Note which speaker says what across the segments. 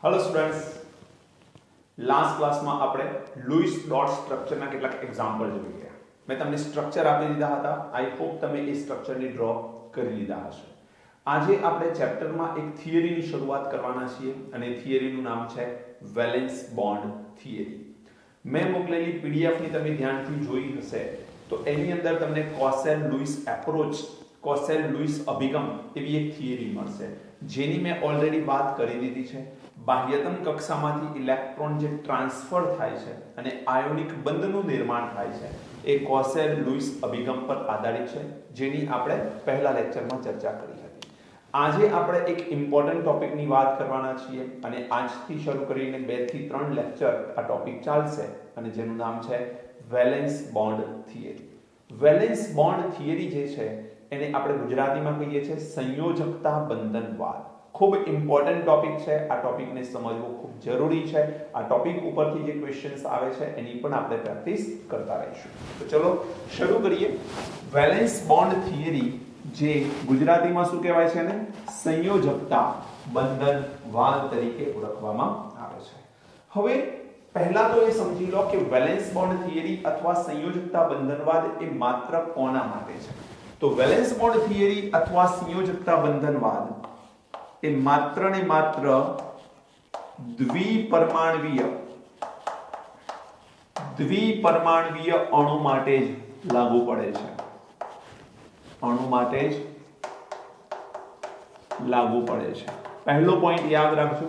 Speaker 1: Hello students, last ક્લાસમાં આપણે Louis dot સ્ટ્રક્ચરના કેટલાક એક્ઝામ્પલ જોઈ ગયા. મેં તમને સ્ટ્રક્ચર આપી દીધા હતા. આઈ હોપ તમે એ સ્ટ્રક્ચરની ડ્રો કરી લીધા હશે. આજે આપણે ચેપ્ટરમાં એક થિયરીની શરૂઆત કરવાના છીએ અને થિયરીનું નામ છે વેલેન્સ બોન્ડ થિયરી. મેં મોકલેલી પીડીએફની તમે ધ્યાનથી જોઈ હશે તો એની અંદર તમને Kossel Louis approach, Kossel Louis અભિગમ એવી એક થિયરી મળશે, જેની મેં ઓલરેડી વાત કરી દીધી છે. બાહ્યતમ કક્ષામાંથી ઇલેક્ટ્રોન જે ટ્રાન્સફર થાય છે અને આયોનિક બંધનું નિર્માણ થાય છે એ કોસેલ લુઈસ અભિગમ પર આધારિત છે, જેની આપણે પહેલા લેક્ચરમાં ચર્ચા કરી હતી. આજે આપણે એક ઇમ્પોર્ટન્ટ ટોપિકની વાત કરવાના છીએ અને આજથી શરૂ કરીને 2 થી 3 લેક્ચર આ ટોપિક ચાલશે અને જેનું નામ છે valence bond theory. Valence bond theory જે છે એને આપણે ગુજરાતીમાં કહીએ છીએ સંયોજકતા બંધનવાદ. ખૂબ ઇમ્પોર્ટન્ટ ટોપિક છે. આ ટોપિકને સમજવું ખૂબ જરૂરી છે. આ ટોપિક ઉપરથી જે ક્વેશ્ચન્સ આવે છે એની પણ આપણે પ્રેક્ટિસ કરતા રહીશું. તો ચલો શરૂ કરીએ. વેલેન્સ બોન્ડ થિયરી જે ગુજરાતીમાં શું કહેવાય છે ને સંયોજકતા બંધનવાદ તરીકે ઓળખવામાં આવે છે. હવે પહેલા તો એ સમજી લો કે વેલેન્સ બોન્ડ થિયરી અથવા સંયોજકતા બંધનવાદ એ માત્ર કોના માટે છે? તો વેલેન્સ બોન્ડ થિયરી અથવા સંયોજકતા બંધનવાદ એ માત્ર ને માત્ર દ્વિપરમાણવીય અણુ માટે જ લાગુ પડે છે. અણુ માટે જ લાગુ પડે છે. પહેલો પોઈન્ટ યાદ રાખજો,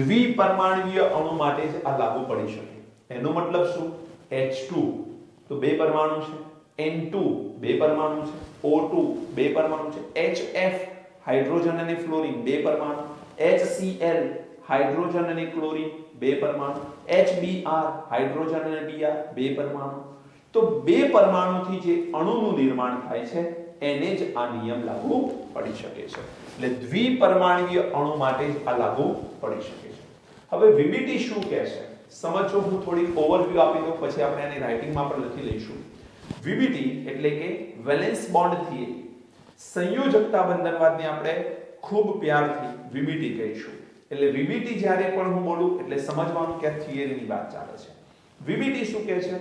Speaker 1: દ્વિપરમાણવીય અણુ માટે જ આ લાગુ પડી શકે. એનો મતલબ શું? H2 તો 2 પરમાણુ છે, N2 2 પરમાણુ છે, O2 2 પરમાણુ છે, HF હાઇડ્રોજન અને ફ્લોરિન 2 પરમાણુ, HCl હાઇડ્રોજન અને ક્લોરીન 2 પરમાણુ, HBr હાઇડ્રોજન અને Br 2 પરમાણુ. તો 2 પરમાણુથી જે અણુનું નિર્માણ થાય છે એને જ આ નિયમ લાગુ પડી શકે છે. એટલે દ્વિપરમાણવીય અણુ માટે જ આ લાગુ પડી શકે છે. હવે VBT શું કહે છે સમજો. હું થોડી ઓવરવ્યુ આપી દઉં, પછી આપણે આને રાઇટિંગમાં પણ લખી લઈશું. VBT એટલે કે વેલેન્સ બોન્ડ થિયરી, સંયોજકતા બંધનવાદને આપણે ખૂબ પ્યારથી VBT કહીશું. એટલે VBT જ્યારે પણ હું બોલું એટલે સમજવાનું કે આ થિયરીની વાત ચાલે છે. VBT શું કહે છે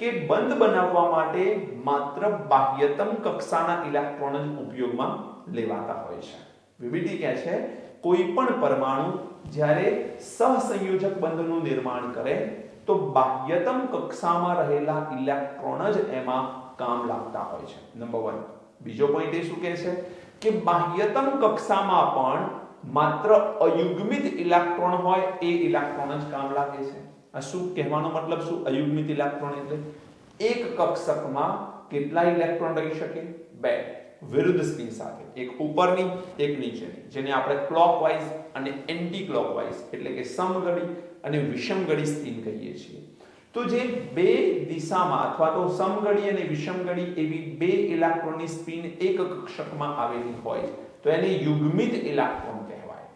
Speaker 1: કે બંધ બનાવવા માટે માત્ર બાહ્યતમ કક્ષાના ઇલેક્ટ્રોન જ ઉપયોગમાં લેવાતા હોય છે. VBT કહે છે કોઈ પણ પરમાણુ જ્યારે સહસંયોજક બંધનું નિર્માણ કરે તો બાહ્યતમ કક્ષામાં રહેલા ઇલેક્ટ્રોન જ એમાં કામ લાગતા હોય છે. નંબર 1. બીજો પોઈન્ટ એ શું કહે છે કે બાહ્યતમ કક્ષામાં પણ માત્ર અયુગ્મિત ઇલેક્ટ્રોન હોય એ ઇલેક્ટ્રોન જ કામ લાગે છે. આ શું કહેવાનો મતલબ શું? અયુગ્મિત ઇલેક્ટ્રોન એટલે એક કક્ષકમાં કેટલા ઇલેક્ટ્રોન રહી શકે? 2 વિરુદ્ધ સ્પિન સાથે, એક ઉપરની એક નીચેની, જેને આપણે ક્લોકવાઇઝ અને એન્ટી ક્લોકવાઇઝ એટલે કે સમઘડી અને વિષમઘડી સ્પિન કહીએ છીએ. તો જે 2 દિશામાં અથવા તો સમઘડી અને વિષમઘડી એવી 2 ઇલેક્ટ્રોનની સ્પિન એક કક્ષકમાં આવેલી હોય તો એને યુગ્મિત ઇલેક્ટ્રોન કહેવાય.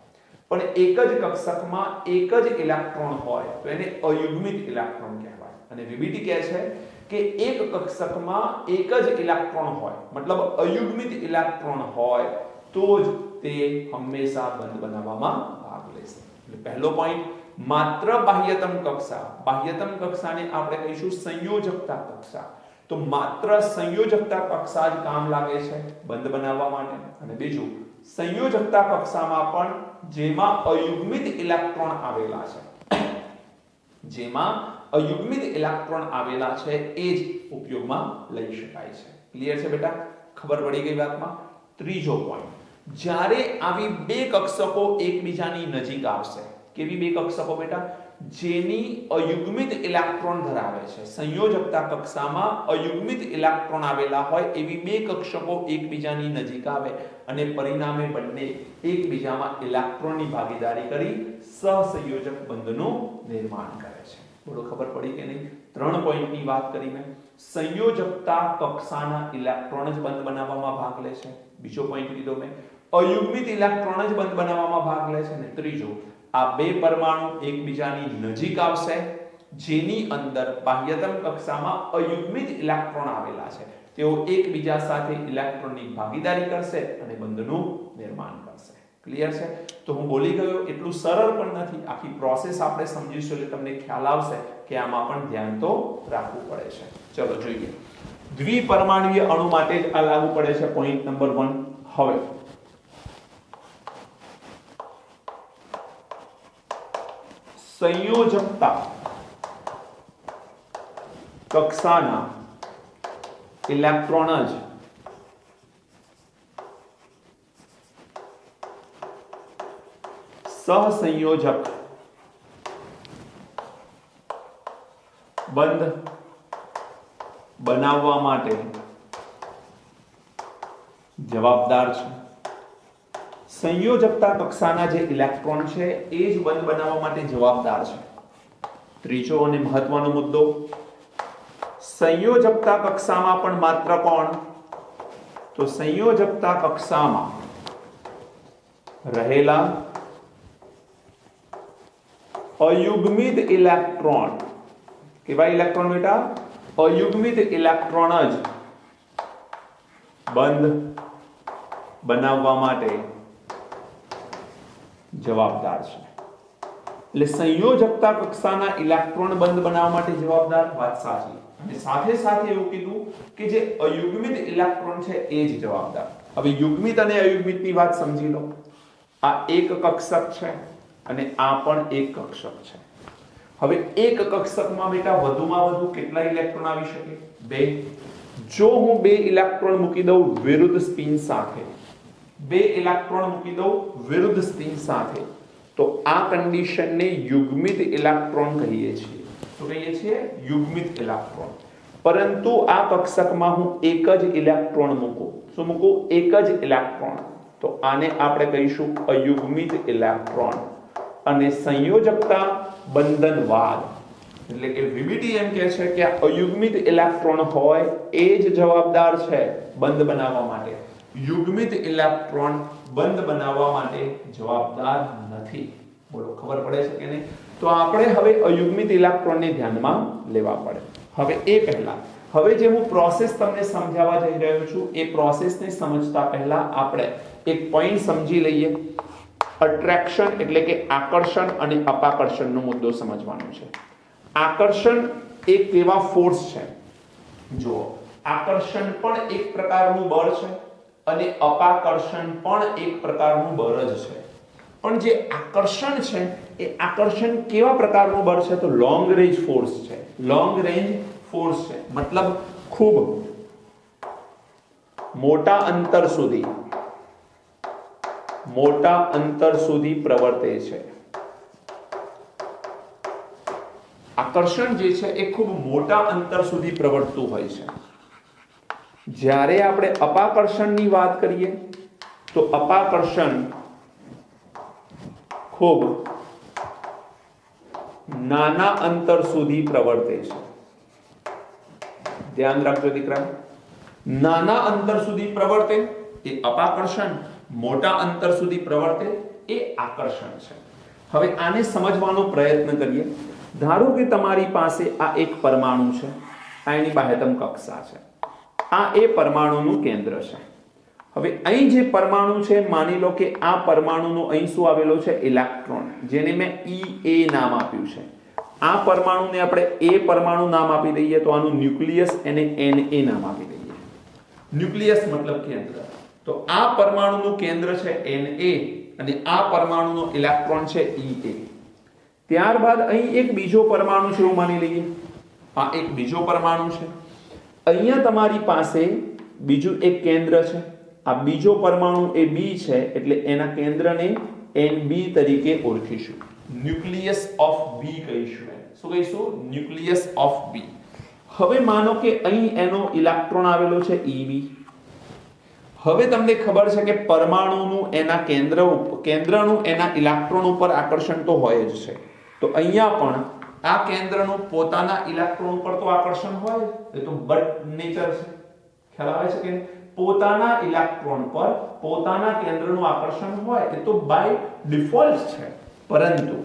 Speaker 1: પણ એક જ કક્ષકમાં એક જ ઇલેક્ટ્રોન હોય તો એને અયુગ્મિત ઇલેક્ટ્રોન કહેવાય. અને VBT કહે છે કે એક કક્ષકમાં એક જ ઇલેક્ટ્રોન હોય, મતલબ અયુગ્મિત ઇલેક્ટ્રોન હોય તો જ તે હંમેશા બંધ બનાવવામાં ભાગ લેશે. એટલે પહેલો પોઈન્ટ માત્ર બાહ્યતમ કક્ષા, બાહ્યતમ કક્ષાને આપણે કહીશું સંયોજકતા કક્ષા. તો માત્ર સંયોજકતા કક્ષા જ કામ લાગે છે બંધ બનાવવા માટે. અને બીજું, સંયોજકતા કક્ષામાં પણ જેમાં અયુગ્મિત ઇલેક્ટ્રોન આવેલા છે, જેમાં અયુગ્મિત ઇલેક્ટ્રોન આવેલા છે એ જ ઉપયોગમાં લઈ શકાય છે. ક્લિયર છે બેટા? ખબર પડી ગઈ વાતમાં? ત્રીજો પોઈન્ટ, જ્યારે આવી 2 કક્ષકો એકબીજાની નજીક આવશે. કેવી 2 કક્ષકો બેટા? જેની અયુગ્મિત ઇલેક્ટ્રોન ધરાવે છે. સંયોજકતા કક્ષામાં અયુગ્મિત ઇલેક્ટ્રોન આવેલા હોય એવી 2 કક્ષકો એકબીજાની નજીક આવે અને પરિણામે બંને એકબીજામાં ઇલેક્ટ્રોનની ભાગીદારી કરી સહસંયોજક બંધનું નિર્માણ કરે છે. બોલો ખબર પડી કે નહીં? 3 પોઈન્ટની વાત કરી મેં. સંયોજકતા કક્ષાના ઇલેક્ટ્રોન જ બંધ બનાવવામાં ભાગ લે છે. બીજો પોઈન્ટ લીધો મેં, અયુગ્મિત ઇલેક્ટ્રોન જ બંધ બનાવવામાં ભાગ લે છે. અને ત્રીજો, આ 2 પરમાણુ એકબીજાની નજીક આવશે જેની અંદર બાહ્યતમ કક્ષામાં અયુગ્મિત ઇલેક્ટ્રોન આવેલા છે. તેઓ એકબીજા સાથે ઇલેક્ટ્રોનની ભાગીદારી કરશે અને બંધનું નિર્માણ કરશે. ક્લિયર છે? તો હું બોલી ગયો એટલું સરળ પણ નથી, આખી પ્રોસેસ આપણે સમજીશું એટલે તમને ખ્યાલ આવશે કે આમાં પણ ધ્યાન તો રાખવું પડે છે. ચલો જોઈએ. દ્વિપરમાણુય અણુ માટે જ આ લાગુ પડે છે, પોઈન્ટ નંબર 1. હવે સંયોજકતા કક્ષાના ઇલેક્ટ્રોન જ સહસંયોજક બંધ બનાવવા માટે જવાબદાર છે. સંયોજકતા કક્ષાના જે ઇલેક્ટ્રોન છે એ જ બંધ બનાવવા માટે જવાબદાર છે. ત્રીજો અને મહત્વનો મુદ્દો, સંયોજકતા કક્ષામાં પણ માત્ર કોણ? તો સંયોજકતા કક્ષામાં રહેલા અયુગ્મિત ઇલેક્ટ્રોન, કેવા ઇલેક્ટ્રોન બેટા? અયુગ્મિત ઇલેક્ટ્રોન જ બંધ બનાવવા માટે જવાબદાર છે. એટલે સંયોજકતા કક્ષાના ઇલેક્ટ્રોન બંધ બનાવવા માટે જવાબદાર, વાત સાચી. અને સાથે સાથે એવું કીધું કે જે અયુગ્મિત ઇલેક્ટ્રોન છે એ જ જવાબદાર. હવે યુગ્મિત અને અયુગ્મિતની વાત સમજી લો. આ એક કક્ષક છે અને આ પણ એક કક્ષક છે. હવે એક કક્ષકમાં બેટા વધુમાં વધુ કેટલા ઇલેક્ટ્રોન આવી શકે? 2. જો હું 2 ઇલેક્ટ્રોન મૂકી દઉં વિરુદ્ધ સ્પિન સાથે, 2 ઇલેક્ટ્રોન મૂકી દઉં વિરુદ્ધ સ્પિન સાથે, તો આ કન્ડિશનને યુગ્મિત ઇલેક્ટ્રોન કહીએ છીએ. શું કહીએ છીએ? યુગ્મિત ઇલેક્ટ્રોન. પરંતુ આ કક્ષકમાં હું એક જ ઇલેક્ટ્રોન મૂકું. શું મૂકું? એક જ ઇલેક્ટ્રોન. તો આને આપણે કહીશું અયુગ્મિત ઇલેક્ટ્રોન. અને સંયોજકતા બંધનવાદ એટલે કે વીબીટી એમ કહે છે કે આ અયુગ્મિત ઇલેક્ટ્રોન હોય એ જ જવાબદાર છે બંધ બનાવવા માટે. યુગ્મિત ઇલેક્ટ્રોન બંધ બનાવવા માટે જવાબદાર નથી. બોલો, ખબર પડે છે કે નહીં? તો આપણે હવે અયુગ્મિત ઇલેક્ટ્રોનને ધ્યાનમાં લેવા પડે. હવે એ પહેલા હવે જે હું પ્રોસેસ તમને સમજાવવા જઈ રહ્યો છું એ પ્રોસેસને સમજતા પહેલા આપણે એક પોઈન્ટ સમજી લઈએ. અટ્રેક્શન એટલે કે આકર્ષણ અને અપાકર્ષણનો મુદ્દો સમજવાનો છે. આકર્ષણ એક એવા ફોર્સ છે, જો આકર્ષણ પણ એક પ્રકારનું બળ છે અને અપાકર્ષણ પણ એક પ્રકારનું બળ જ છે. પણ જે આકર્ષણ છે એ આકર્ષણ કેવા પ્રકારનું બળ છે? તો લોંગ રેન્જ ફોર્સ છે. લોંગ રેન્જ ફોર્સ છે મતલબ ખૂબ મોટા અંતર સુધી પ્રવર્તે છે. આકર્ષણ જે છે એ ખૂબ મોટા અંતર સુધી પ્રવર્તતું હોય છે. જ્યારે આપણે અપાકર્ષણની વાત કરીએ તો અપાકર્ષણ ખૂબ નાના અંતર સુધી પ્રવર્તે છે. ધ્યાન રાખજો દીકરા, નાના અંતર સુધી પ્રવર્તે એ અપાકર્ષણ, મોટા અંતર સુધી પ્રવર્તે એ આકર્ષણ છે. હવે આને સમજવાનો પ્રયત્ન કરીએ. ધારો કે તમારી પાસે આ એક પરમાણુ છે, આ એની બાહ્યતમ કક્ષા છે, આ એ પરમાણુનું કેન્દ્ર છે. હવે અહીં જે પરમાણુ છે માની લો કે આ પરમાણુનો અહીં શું આવેલો છે? ઇલેક્ટ્રોન, જેને મેં EA નામ આપ્યું છે. આ પરમાણુને આપણે એ પરમાણુ નામ આપી દઈએ તો આનું ન્યુક્લિયસ એને Na નામ આપી દઈએ. ન્યુક્લિયસ મતલબ કેન્દ્ર. તો આ પરમાણુનું કેન્દ્ર છે Na અને આ પરમાણુનો ઇલેક્ટ્રોન છે EA. ત્યારબાદ અહીં એક બીજો પરમાણુ છે એવું માની લઈએ. આ એક બીજો પરમાણુ છે. અહીંયા તમારી પાસે બીજું એક કેન્દ્ર છે. આ બીજો પરમાણુ એ B છે એટલે એના કેન્દ્રને NB તરીકે ઓળખીશું. ન્યુક્લિયસ ઓફ B કહીશું. શું કહીશું? Nucleus of B. હવે માનો કે અહીં એનો ઇલેક્ટ્રોન આવેલો છે EB. હવે તમને ખબર છે કે પરમાણુનું એના કેન્દ્રનું એના ઇલેક્ટ્રોન ઉપર આકર્ષણ તો હોય જ છે. તો અહીંયા પણ આ કેન્દ્રનું પોતાના ઇલેક્ટ્રોન પર તો આકર્ષણ હોય, એ તો બટ નેચર છે. ખ્યાલ આવે છે કે પોતાના ઇલેક્ટ્રોન પર પોતાના કેન્દ્રનું આકર્ષણ હોય એ તો બાય ડિફોલ્ટ છે. પરંતુ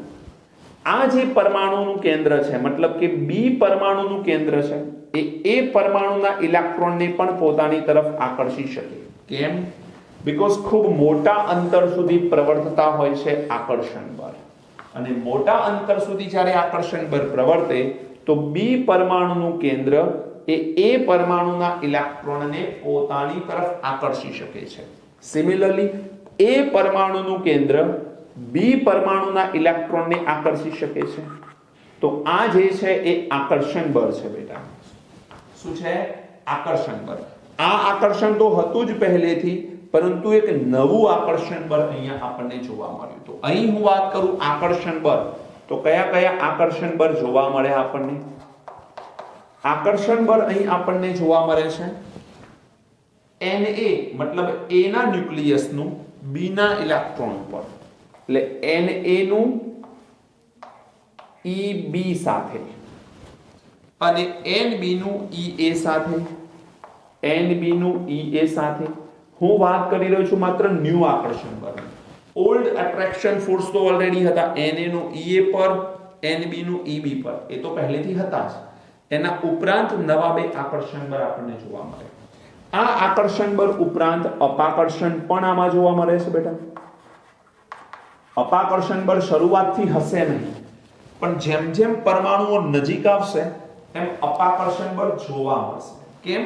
Speaker 1: આ જે પરમાણુનું કેન્દ્ર છે મતલબ કે B પરમાણુનું કેન્દ્ર છે એ પરમાણુના ઇલેક્ટ્રોનને પણ પોતાની તરફ આકર્ષી શકે. કેમ? બીકોઝ ખૂબ મોટા અંતર સુધી પ્રવર્તતા હોય છે આકર્ષણ બળ, અને મોટા અંતર સુધી જ્યારે આકર્ષણ બળ પ્રવર્તે તો બી પરમાણુનું કેન્દ્ર એ પરમાણુના ઇલેક્ટ્રોનને પોતાની તરફ આકર્ષી શકે છે. સિમિલરલી એ પરમાણુનું કેન્દ્ર બી પરમાણુના ઇલેક્ટ્રોનને આકર્ષી શકે છે. તો આ જે છે એ આકર્ષણ બળ છે બેટા. શું છે? આકર્ષણ બળ. આ આકર્ષણ તો હતું જ પહેલેથી, પરંતુ એક નવું આકર્ષણ બળ અહીંયા આપણને જોવા મળ્યું. તો અહીં હું વાત કરું આકર્ષણ બળ, તો કયા કયા આકર્ષણ બળ જોવા મળે આપણને? આકર્ષણ બળ અહીં આપણને જોવા મળે છે Na મતલબ A ના ન્યુક્લિયસનું B ના ઇલેક્ટ્રોન પર, એટલે Na નું EB સાથે અને NB નું EA સાથે, NB નું EA સાથે. હું વાત કરી રહ્યો છું માત્ર ન્યૂ આકર્ષણ બળ. ઓલ્ડ એટ્રેક્શન ફોર્સ તો ઓલરેડી હતા, Na નું EA પર, NB નું EB પર, એ તો પહેલેથી હતા જ. એના ઉપરાંત નવા બે આકર્ષણ બળ આપણને જોવા મળે. આ આકર્ષણ બળ ઉપરાંત અપાકર્ષણ પણ આમાં જોવા મળે છે બેટા. અપાકર્ષણ બળ શરૂઆતથી હશે નહીં, પણ જેમ જેમ પરમાણુઓ નજીક આવશે એમ અપાકર્ષણ બળ જોવા મળશે. કેમ?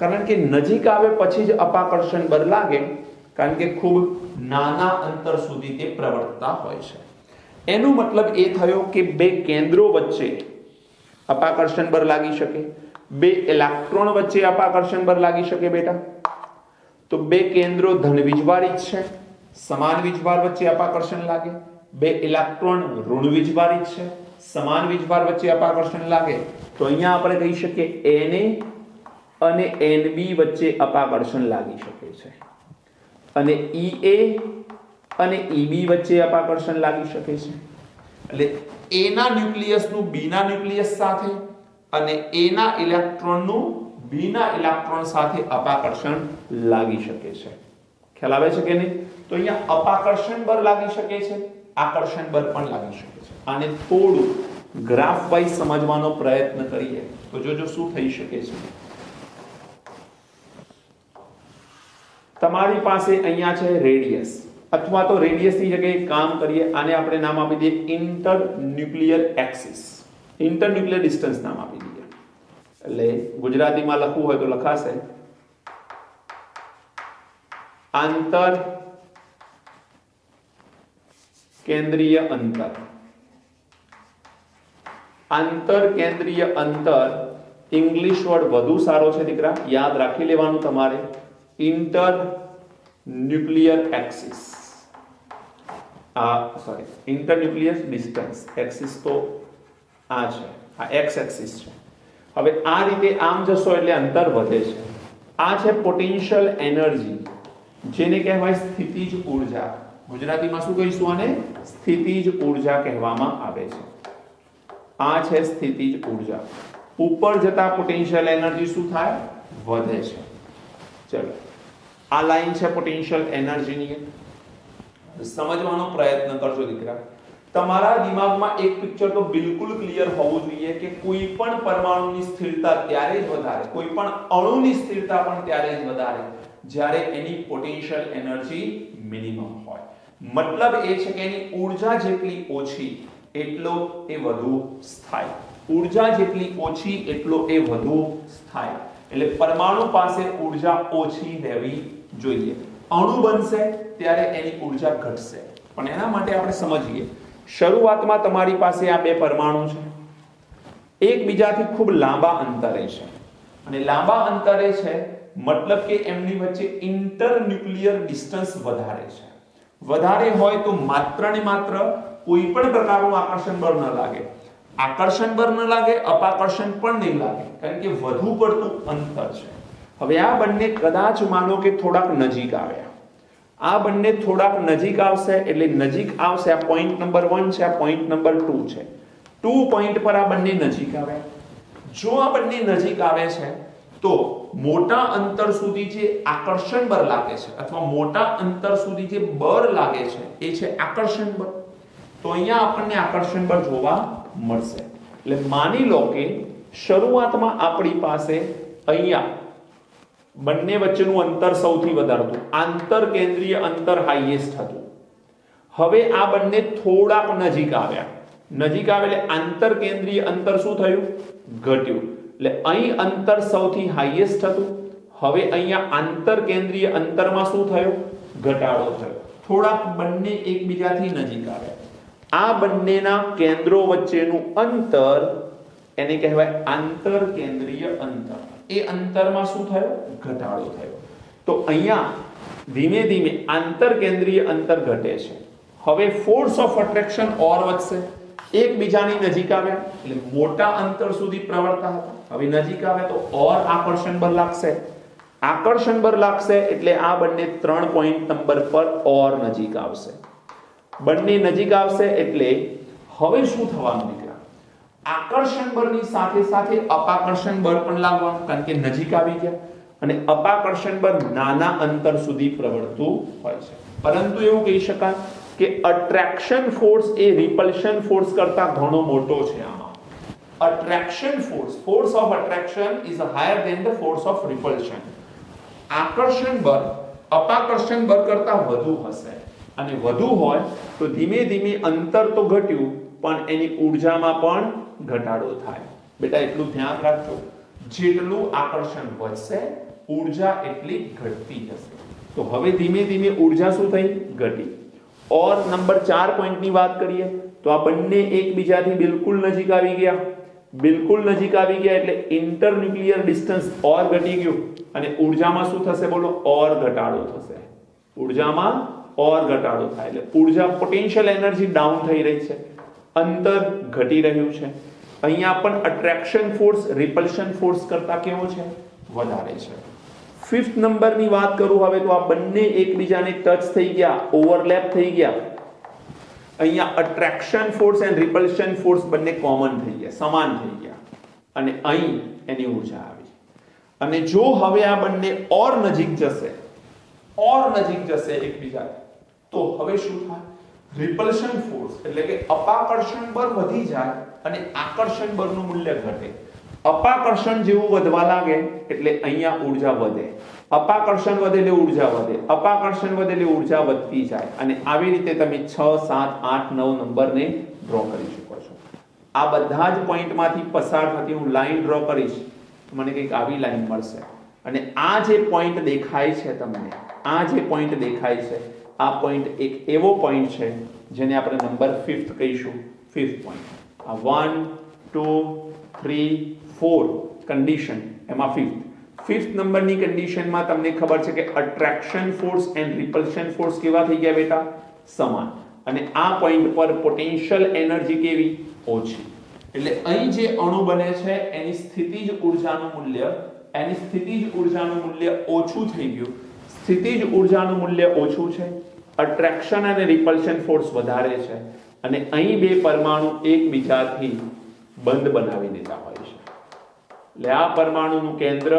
Speaker 1: કારણ કે નજીક આવે પછી જ અપાકર્ષણ બળ લાગે, કારણ કે ખૂબ નાના અંતર સુધી તે પ્રવર્તતા હોય છે. એનો મતલબ એ થયો કે બે કેન્દ્રો વચ્ચે અપાકર્ષણ બળ લાગી શકે, બે ઇલેક્ટ્રોન વચ્ચે અપાકર્ષણ બળ લાગી શકે બેટા. તો બે કેન્દ્રો ધન વીજભારિત છે, સમાન વીજભાર વચ્ચે અપાકર્ષણ લાગે. બે ઇલેક્ટ્રોન ઋણ વીજભારિત છે, સમાન વીજભાર વચ્ચે અપાકર્ષણ લાગે. તો અહીંયા આપણે કહી શકીએ Na અને Nb વચ્ચે અપાકર્ષણ લાગી શકે છે, અને Ea અને Eb વચ્ચે અપાકર્ષણ લાગી શકે છે. એટલે A ના ન્યુક્લિયસનું B ના ન્યુક્લિયસ સાથે અને A ના ઇલેક્ટ્રોનનું B ના ઇલેક્ટ્રોન સાથે અપાકર્ષણ લાગી શકે છે. ખ્યાલ આવે છે કે નહીં? તો અહીંયા અપાકર્ષણ બળ લાગી શકે છે, આકર્ષણ બળ પણ લાગી શકે છે. આને થોડું ગ્રાફ વાઇઝ સમજવાનો પ્રયત્ન કરીએ તો જોજો શું થઈ શકે છે. તમારી પાસે અહીંયા છે રેડિયસ, અથવા તો રેડિયસની જગ્યાએ કામ કરીએ, આને આપણે નામ આપી દઈએ inter nuclear axis, inter nuclear distance નામ આપી દઈએ. એટલે ગુજરાતીમાં લખવું હોય તો લખાશે આંતર કેન્દ્રીય અંતર. આંતર કેન્દ્રીય અંતર ઇંગ્લિશ વર્ડ વધુ સારો છે દીકરા, યાદ રાખી લેવાનું તમારે. Inter nuclear axis, inter nuclear distance. Axis તો આ છે, આ એક્સ એક્સિસ છે. હવે આ રીતે આમ જશો એટલે અંતર વધે છે. આ છે પોટેન્શિયલ એનર્જી, જેને કહેવાય સ્થિતિજ ઊર્જા. ગુજરાતીમાં શું કહીશું આને? સ્થિતિજ ઊર્જા કહેવામાં આવે છે. આ છે સ્થિતિજ ઊર્જા. ઉપર જતા પોટેન્શિયલ એનર્જી શું થાય? વધે છે. ચલો, આ લાઈન છે પોટેન્શિયલ એનર્જીની. સમજવાનો પ્રયત્ન કરજો દીકરા. તમારા દિમાગમાં એક પિક્ચર તો બિલકુલ ક્લિયર હોવું જોઈએ કે કોઈ પણ પરમાણુની સ્થિરતા ત્યારે જ વધારે, કોઈ પણ અણુની સ્થિરતા પણ ત્યારે જ વધારે જ્યારે એની પોટેન્શિયલ એનર્જી મિનિમમ હોય. મતલબ એ છે કે એની ઊર્જા જેટલી ઓછી એટલો એ વધુ સ્થાયી, ઊર્જા જેટલી ઓછી એટલો એ વધુ સ્થાયી. એટલે પરમાણુ પાસે ઊર્જા ઓછી રહેવી જોઈએ. અણુ બનશે ત્યારે એની ઊર્જા ઘટશે. પણ એના માટે આપણે સમજીએ, શરૂઆતમાં તમારી પાસે આ બે પરમાણુ છે, એકબીજાથી ખૂબ લાંબા અંતરે છે, અને લાંબા અંતરે છે મતલબ કે એમની વચ્ચે ઇન્ટર ન્યુક્લિયર ડિસ્ટન્સ વધારે છે. વધારે હોય તો માત્ર ને માત્ર કોઈ પણ પ્રકારનું આકર્ષણ બળ ન લાગે, આકર્ષણ બળ ન લાગે, અપાકર્ષણ પણ નહીં લાગે, કારણ કે વધુ પડતું અંતર છે. હવે આ બંને કદાચ માનો કે થોડાક નજીક આવ્યા, આ બંને થોડાક નજીક આવશે, એટલે નજીક આવશે. આ પોઈન્ટ નંબર 1 છે, આ પોઈન્ટ નંબર 2 છે. 2 પોઈન્ટ પર આ બંને નજીક આવ્યા. જો આ બંને નજીક આવે છે તો મોટા અંતર સુધી જે આકર્ષણ બળ લાગે છે, અથવા મોટા અંતર સુધી જે બળ લાગે છે એ છે આકર્ષણ બળ. તો અહીંયા આપણને આકર્ષણ બળ જોવા મળશે. એટલે માની લો કે શરૂઆતમાં આપણી પાસે અહીંયા બંને વચ્ચેનું અંતર સૌથી વધારે હતું, આંતર કેન્દ્રીય અંતર હાઈએસ્ટ હતું. હવે આ બંને થોડાક નજીક આવ્યા, નજીક આવે એટલે આંતર કેન્દ્રીય અંતર શું થયું? ઘટ્યું. એટલે અહીં અંતર સૌથી હાઈએસ્ટ હતું. હવે અહીંયા આંતર કેન્દ્રીય અંતરમાં શું થયું? ઘટાડો થયો. થોડાક બંને એકબીજાથી નજીક આવ્યા. આ બંનેના કેન્દ્રો વચ્ચેનું અંતર એને કહેવાય આંતર કેન્દ્રીય અંતર. એ અંતરમાં શું થયો? ઘટાડો થયો. તો અહીંયા ધીમે ધીમે આંતર કેન્દ્રીય અંતર ઘટે છે. હવે ફોર્સ ઓફ અટ્રેક્શન ઓર વધશે, એકબીજાની નજીક આવ્યા એટલે મોટા અંતર સુધી પ્રવર્તા હતા, હવે નજીક આવે તો ઓર આકર્ષણ બળ લાગશે. આકર્ષણ બળ લાગશે એટલે આ બંને 3 પોઈન્ટ નંબર પર ઓર નજીક આવશે. બંને નજીક આવશે એટલે હવે શું થવાનું દીકરા? આકર્ષણ બળની સાથે સાથે અપાકર્ષણ બળ પણ લાગવાનું, કારણ કે નજીક આવી ગયા. અને અપાકર્ષણ બળ નાના અંતર સુધી પ્રવર્તતું હોય છે. પરંતુ એવું કહી શકાય કે અટ્રેક્શન ફોર્સ એ રિપલ્શન ફોર્સ કરતા ઘણો મોટો છે. આમાં attraction force of attraction is higher than the force of repulsion. આકર્ષણ બળ અપાકર્ષણ બળ કરતા વધુ હશે, અને વધુ હોય તો ધીમે ધીમે અંતર તો ઘટ્યું પણ એની ઊર્જામાં પણ ઘટાડો થાય. બેટા એટલું ધ્યાન રાખજો, જેટલું આકર્ષણ વધશે ઊર્જા એટલી ઘટતી જશે. તો હવે ધીમે ધીમે ઊર્જા શું થઈ? ઘટી. ઓર નંબર 4 પોઈન્ટની વાત કરીએ તો આ બંને એકબીજાથી બિલકુલ નજીક આવી ગયા. બિલકુલ નજીક આવી ગયા એટલે ઇન્ટરન્યુક્લિયર ડિસ્ટન્સ ઓર ઘટી ગયું, અને ઊર્જામાં શું થશે? બોલો, ઓર ઘટાડો થશે. ઊર્જામાં ઓર ઘટાડો થાય એટલે ઊર્જા પોટેન્શિયલ એનર્જી ડાઉન થઈ રહી છે, અંતર ઘટી રહ્યું છે. અહીંયા પણ અટ્રેક્શન ફોર્સ રિપલ્શન ફોર્સ કરતા કેવો છે? વધારે છે. 5th નંબરની વાત કરું હવે તો આ બંને એકબીજાને ટચ થઈ ગયા, ઓવરલેપ થઈ ગયા. અહીંયા અટ્રેક્શન ફોર્સ એન્ડ રિપલ્શન ફોર્સ બંને કોમન થઈ ગયા, સમાન થઈ ગયા, અને અહીં એની ઊર્જા આવી. અને જો હવે આ બંને ઓર નજીક જશે એકબીજા, તો હવે શું થાય? રિપલ્શન ફોર્સ એટલે કે અપાકર્ષણ બળ વધી જાય અને આકર્ષણ બળનું મૂલ્ય ઘટે. અપાકર્ષણ જેવું વધવા લાગે એટલે અહીંયા ઊર્જા વધે, અપાકર્ષણ વધે એટલે ઊર્જા વધે, અપાકર્ષણ વધે એટલે ઊર્જા વધતી જાય. અને આવી રીતે તમે 6, 7, 8, 9 નંબરને ડ્રો કરી શકો છો. આ બધા જ પોઈન્ટમાંથી પસાર થતી હું લાઈન ડ્રો કરીશ, મને કંઈક આવી લાઈન મળશે. અને આ જે પોઈન્ટ દેખાય છે તમને, આ જે પોઈન્ટ દેખાય છે, આ પોઈન્ટ એક એવો પોઈન્ટ છે જેને આપણે નંબર 5th કહીશું. 5th point. આ 1, 2, 3, 4 કન્ડિશન, એમાં 5th નંબરની કન્ડિશનમાં તમને ખબર છે કે અટ્રેક્શન ફોર્સ એન્ડ રિપલ્શન ફોર્સ કેવા થઈ ગયા બેટા? સમાન. અને આ પોઈન્ટ પર પોટેન્શિયલ એનર્જી કેવી? ઓછી. એટલે અહીં જે અણુ બને છે એની સ્થિતિજ ઊર્જાનું મૂલ્ય ઓછું થઈ ગયું. સ્થિતિજ ઊર્જાનું મૂલ્ય ઓછું છે, અટ્રેક્શન અને રિપલ્શન ફોર્સ વધારે છે, અને અહીં બે પરમાણુ એકબીજાથી બંધ બનાવી દેતા હોય છે. એટલે આ પરમાણુનું કેન્દ્ર,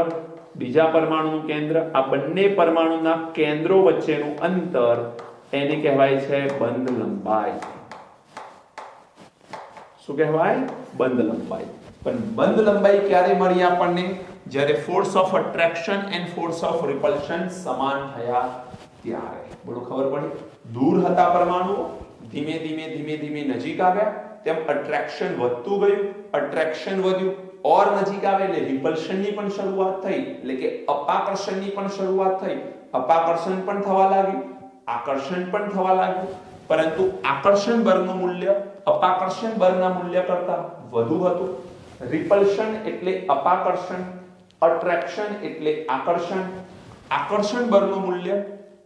Speaker 1: બીજા પરમાણુનું કેન્દ્ર, આ બંને પરમાણુના કેન્દ્રો વચ્ચેનું અંતર એને કહેવાય છે બંધ લંબાઈ. શું કહેવાય? બંધ લંબાઈ. પણ બંધ લંબાઈ ક્યારે મળી આપણને? જ્યારે force of attraction and force of repulsion સમાન થયા ત્યારે. બોલો, ખબર પડી? દૂર હતા પરમાણુઓ, ધીમે ધીમે નજીક આવ્યા, તેમ અટ્રેક્શન વધતું ગયું, અટ્રેક્શન વધ્યું, ઓર નજીક આવે એટલે રિપલ્શનની પણ શરૂઆત થઈ, એટલે કે અપાકર્ષણની પણ શરૂઆત થઈ. અપાકર્ષણ પણ થવા લાગ્યું, આકર્ષણ પણ થવા લાગ્યું. પરંતુ આકર્ષણ બળનું મૂલ્ય અપાકર્ષણ બળના મૂલ્ય કરતા વધુ હતું. રિપલ્શન એટલે અપાકર્ષણ, અટ્રેક્શન એટલે આકર્ષણ. આકર્ષણ બળનું મૂલ્ય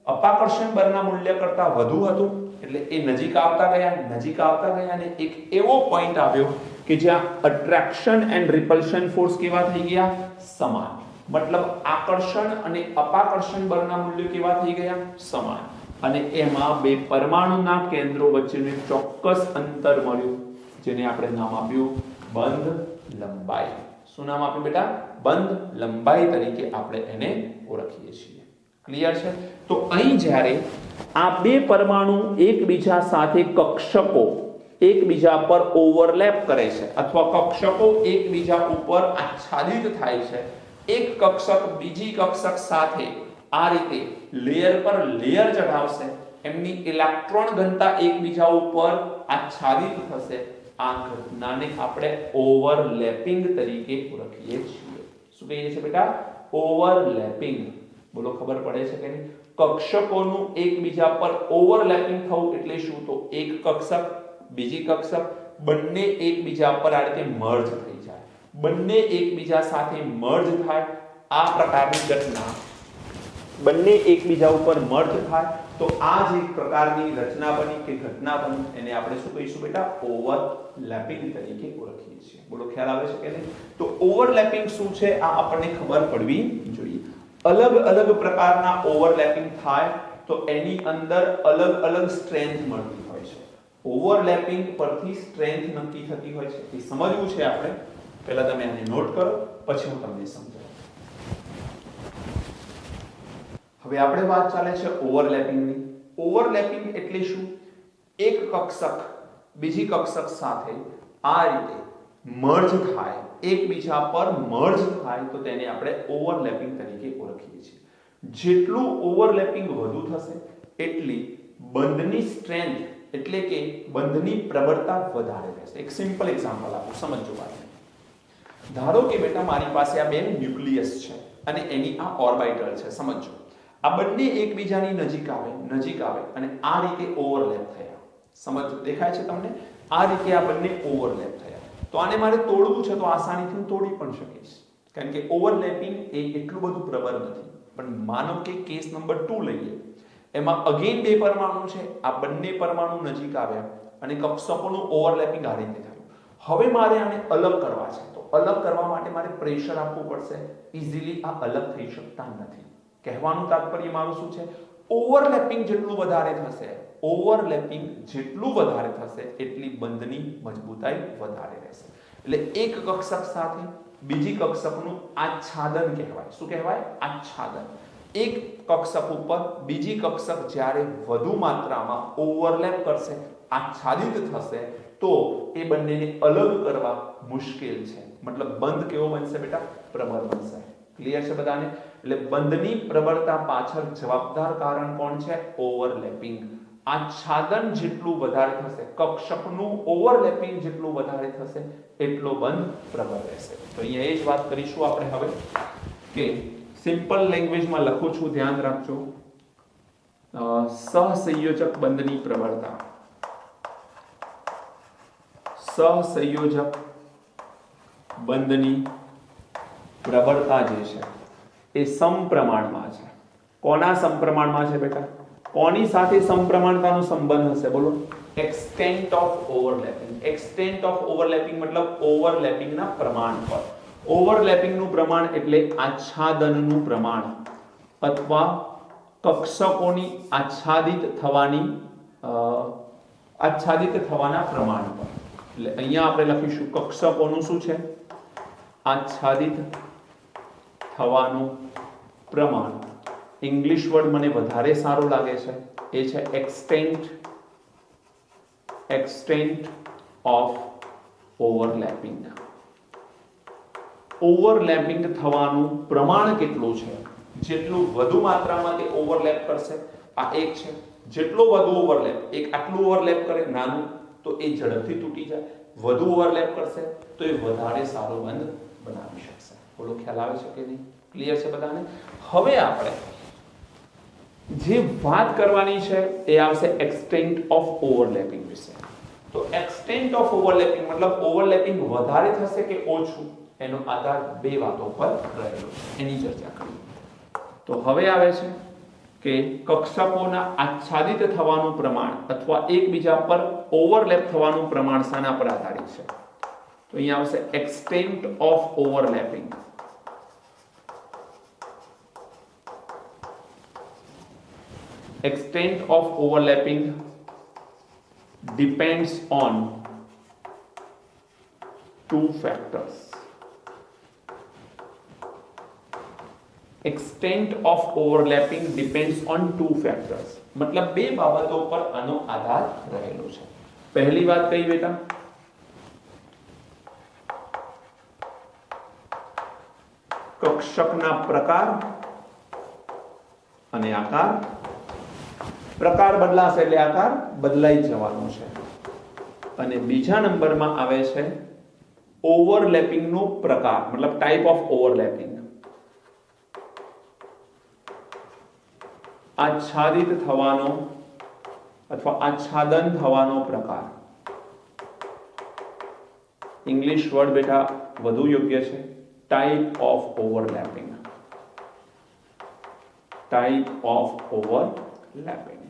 Speaker 1: અપાકર્ષણ બળના મૂલ્ય કરતા વધુ હતું. એટલે એ નજીક આવતા ગયા અને એક એવો પોઈન્ટ આવ્યો કે જ્યાં અટ્રેક્શન એન્ડ રિપલ્શન ફોર્સ કેવા થઈ ગયા? સમાન. મતલબ આકર્ષણ અને અપાકર્ષણ બળના મૂલ્યો કેવા થઈ ગયા? સમાન. અને એમાં બે પરમાણુના કેન્દ્રો વચ્ચેનું ચોક્કસ અંતર મળ્યું, જેને આપણે નામ આપ્યું બંધ લંબાઈ. શું નામ આપ્યું બેટા? બંધ લંબાઈ તરીકે આપણે એને ઓળખીએ છીએ. ક્લિયર છે? તો અહીં જ્યારે આ બે પરમાણુ એકબીજા સાથે કક્ષકો એકબીજા પર ઓવરલેપ કરે છે, અથવા કક્ષકો એકબીજા ઉપર આચ્છાદિત થાય છે, એક કક્ષક બીજી કક્ષક સાથે આ રીતે લેયર પર લેયર ચઢાવશે, એમની ઇલેક્ટ્રોન ઘનતા એકબીજા ઉપર આચ્છાદિત થશે, આ ઘટનાને આપણે ઓવરલેપિંગ તરીકે ઓળખીએ છીએ. શું કહીએ છીએ બેટા? ઓવરલેપિંગ. બોલો ખબર પડે છે કે નહીં? કક્ષકોનું એકબીજા પર ઓવરલેપિંગ થવું એટલે શું? તો એક કક્ષક બીજી કક્ષક બંને એકબીજા પર આ રીતે મર્જ થઈ જાય, બંને એકબીજા સાથે મર્જ થાય, આ પ્રકારની ઘટના બંને એકબીજા ઉપર મર્જ થાય તો આ જે પ્રકારની રચના બની કે ઘટના બની એને આપણે શું કહીશું બેટા? ઓવરલેપિંગ તરીકે ઓળખીએ છીએ. બોલો ખ્યાલ આવે છે કે નહીં? તો ઓવરલેપિંગ શું છે આ આપણને ખબર પડવી જોઈએ. અલગ અલગ પ્રકારના ઓવરલેપિંગ થાય તો એની અંદર અલગ અલગ સ્ટ્રેન્થ મળતી હોય છે. ઓવરલેપિંગ પરથી સ્ટ્રેન્થ નક્કી થતી હોય છે, એ સમજવું છે આપણે. પહેલા તમે આને નોટ કરો, પછી હું તમને સમજાવું. હવે આપણે વાત ચાલે છે ઓવરલેપિંગની. ઓવરલેપિંગ એટલે શું? એક કક્ષક બીજી કક્ષક સાથે આ રીતે મર્જ થાય, એકબીજા પર મર્જ થાય તો તેને આપણે ઓવરલેપિંગ તરીકે ઓળખીએ છીએ. જેટલું ઓવરલેપિંગ વધુ થશે એટલી બંધની સ્ટ્રેન્થ એટલે કે બંધની પ્રબળતા વધારે રહેશે. એક સિમ્પલ એક્ઝામ્પલ આપું, સમજો વાત. ધારો કે બેટા મારી પાસે આ બે ન્યુક્લિયસ છે અને એની આ ઓર્બિટલ છે. સમજો આ બંને એકબીજાની નજીક આવે અને આ રીતે ઓવરલેપ થયા. સમજો, દેખાય છે તમને? આ રીતે આ બંને ઓવરલેપ થયા. તો આને મારે તોડવું છે તો આસાનીથી હું તોડી પણ શકીશ, કારણ કે ઓવરલેપિંગ એ એટલું બધું પ્રબળ નથી. પણ માનો કે કેસ નંબર 2 લઈએ, એમાં અગેન બે પરમાણુ છે, આ બંને પરમાણુ નજીક આવ્યા અને કક્ષકોનું ઓવરલેપિંગ આ રીતે થયું. હવે મારે આને અલગ કરવા છે, તો અલગ કરવા માટે મારે પ્રેશર આપવું પડશે. ઇઝીલી આ અલગ થઈ શકતા નથી. કહેવાનું તાત્પર્ય મારું શું છે? ઓવરલેપિંગ જેટલું વધારે થશે, ઓવરલેપિંગ જેટલું વધારે થશે એટલી બંધની મજબૂતાઈ વધારે રહેશે. એટલે એક કક્ષક સાથે બીજી કક્ષકનું આચ્છાદન કહેવાય. શું કહેવાય? આચ્છાદન. એક કક્ષક ઉપર બીજી કક્ષક જ્યારે વધુ માત્રામાં ઓવરલેપ કરશે, આચ્છાદિત થશે, તો એ બંનેને અલગ કરવા મુશ્કેલ છે. મતલબ બંધ કેવો બનશે બેટા? પ્રબળ બનશે. ક્લિયર છે બધાને? એટલે બંધની પ્રબળતા પાછળ જવાબદાર કારણ કોણ છે? ઓવરલેપિંગ. આચ્છાદન જેટલું વધારે થશે, કક્ષકનું ઓવરલેપિંગ જેટલું વધારે થશે એટલો બંધ પ્રબળ રહેશે. તો અહીંયા એ જ વાત કરીશું આપણે હવે, કે સિમ્પલ લેંગ્વેજમાં લખું છું, ધ્યાન રાખજો. સહસંયોજક બંધની પ્રબળતા, સહસંયોજક બંધની પ્રબળતા જે છે એ સમપ્રમાણમાં છે. કોના સમપ્રમાણમાં છે બેટા? કોની સાથે સમપ્રમાણતાનો સંબંધ હશે? બોલો. Extent of overlapping. Extent of overlapping મતલબ ઓવરલેપિંગના પ્રમાણ પર. ઓવરલેપિંગનું પ્રમાણ એટલે આચ્છાદનનું પ્રમાણ અથવા કક્ષકોની આચ્છાદિત થવાના પ્રમાણ પર. એટલે અહીંયા આપણે લખીશું કક્ષકોનું શું છે? આચ્છાદિત થવાનું પ્રમાણ. ઇંગ્લિશ વર્ડ મને વધારે સારો લાગે છે, એ છે એક્સટેન્ટ ઓફ ઓવરલેપિંગ. ઓવરલેપિંગ થવાનું પ્રમાણ કેટલું છે? જેટલું વધુ માત્રામાં તે ઓવરલેપ કરશે, આ એક છે. જેટલો વધુ ઓવરલેપ, એક આટલું ઓવરલેપ કરે નાનું તો એ ઝડપથી તૂટી જાય, વધુ ઓવરલેપ કરશે તો એ વધારે સારો બંધ બનાવી શકશે. બોલો ખ્યાલ આવે છે કે નહીં? ક્લિયર છે બધાને? હવે આપણે જે વાત કરવાની છે એ આવશે એક્સટેન્ટ ઓફ ઓવરલેપિંગ વિશે. તો એક્સટેન્ટ ઓફ ઓવરલેપિંગ મતલબ ઓવરલેપિંગ વધારે થશે કે ઓછું, એનો આધાર બે વાતો પર રહેલો છે, એની ચર્ચા કરીએ. તો હવે આવે છે કે કક્ષકોના આચ્છાદિત થવાનું પ્રમાણ અથવા એકબીજા પર ઓવરલેપ થવાનું પ્રમાણ શાના પર આધારિત છે? તો અહીંયા આવશે extent of overlapping. Extent of overlapping depends on two factors. Extent of overlapping depends on two factors. मतलब બે બાબતો પર આનો આધાર રહેલો છે. પહેલી વાત કઈ બેટા? કક્ષકના પ્રકાર અને આકાર. પ્રકાર બદલાશે એટલે આકાર બદલાઈ જવાનો છે. અને બીજા નંબરમાં આવે છે ઓવરલેપિંગ નો પ્રકાર, મતલબ ટાઈપ ઓફ ઓવરલેપિંગ. આચ્છાદિત થવાનો અથવા આચ્છાદન થવાનો પ્રકાર. ઇંગ્લિશ વર્ડ બેટા વધુ યોગ્ય છે. Type of overlapping. Type of overlapping.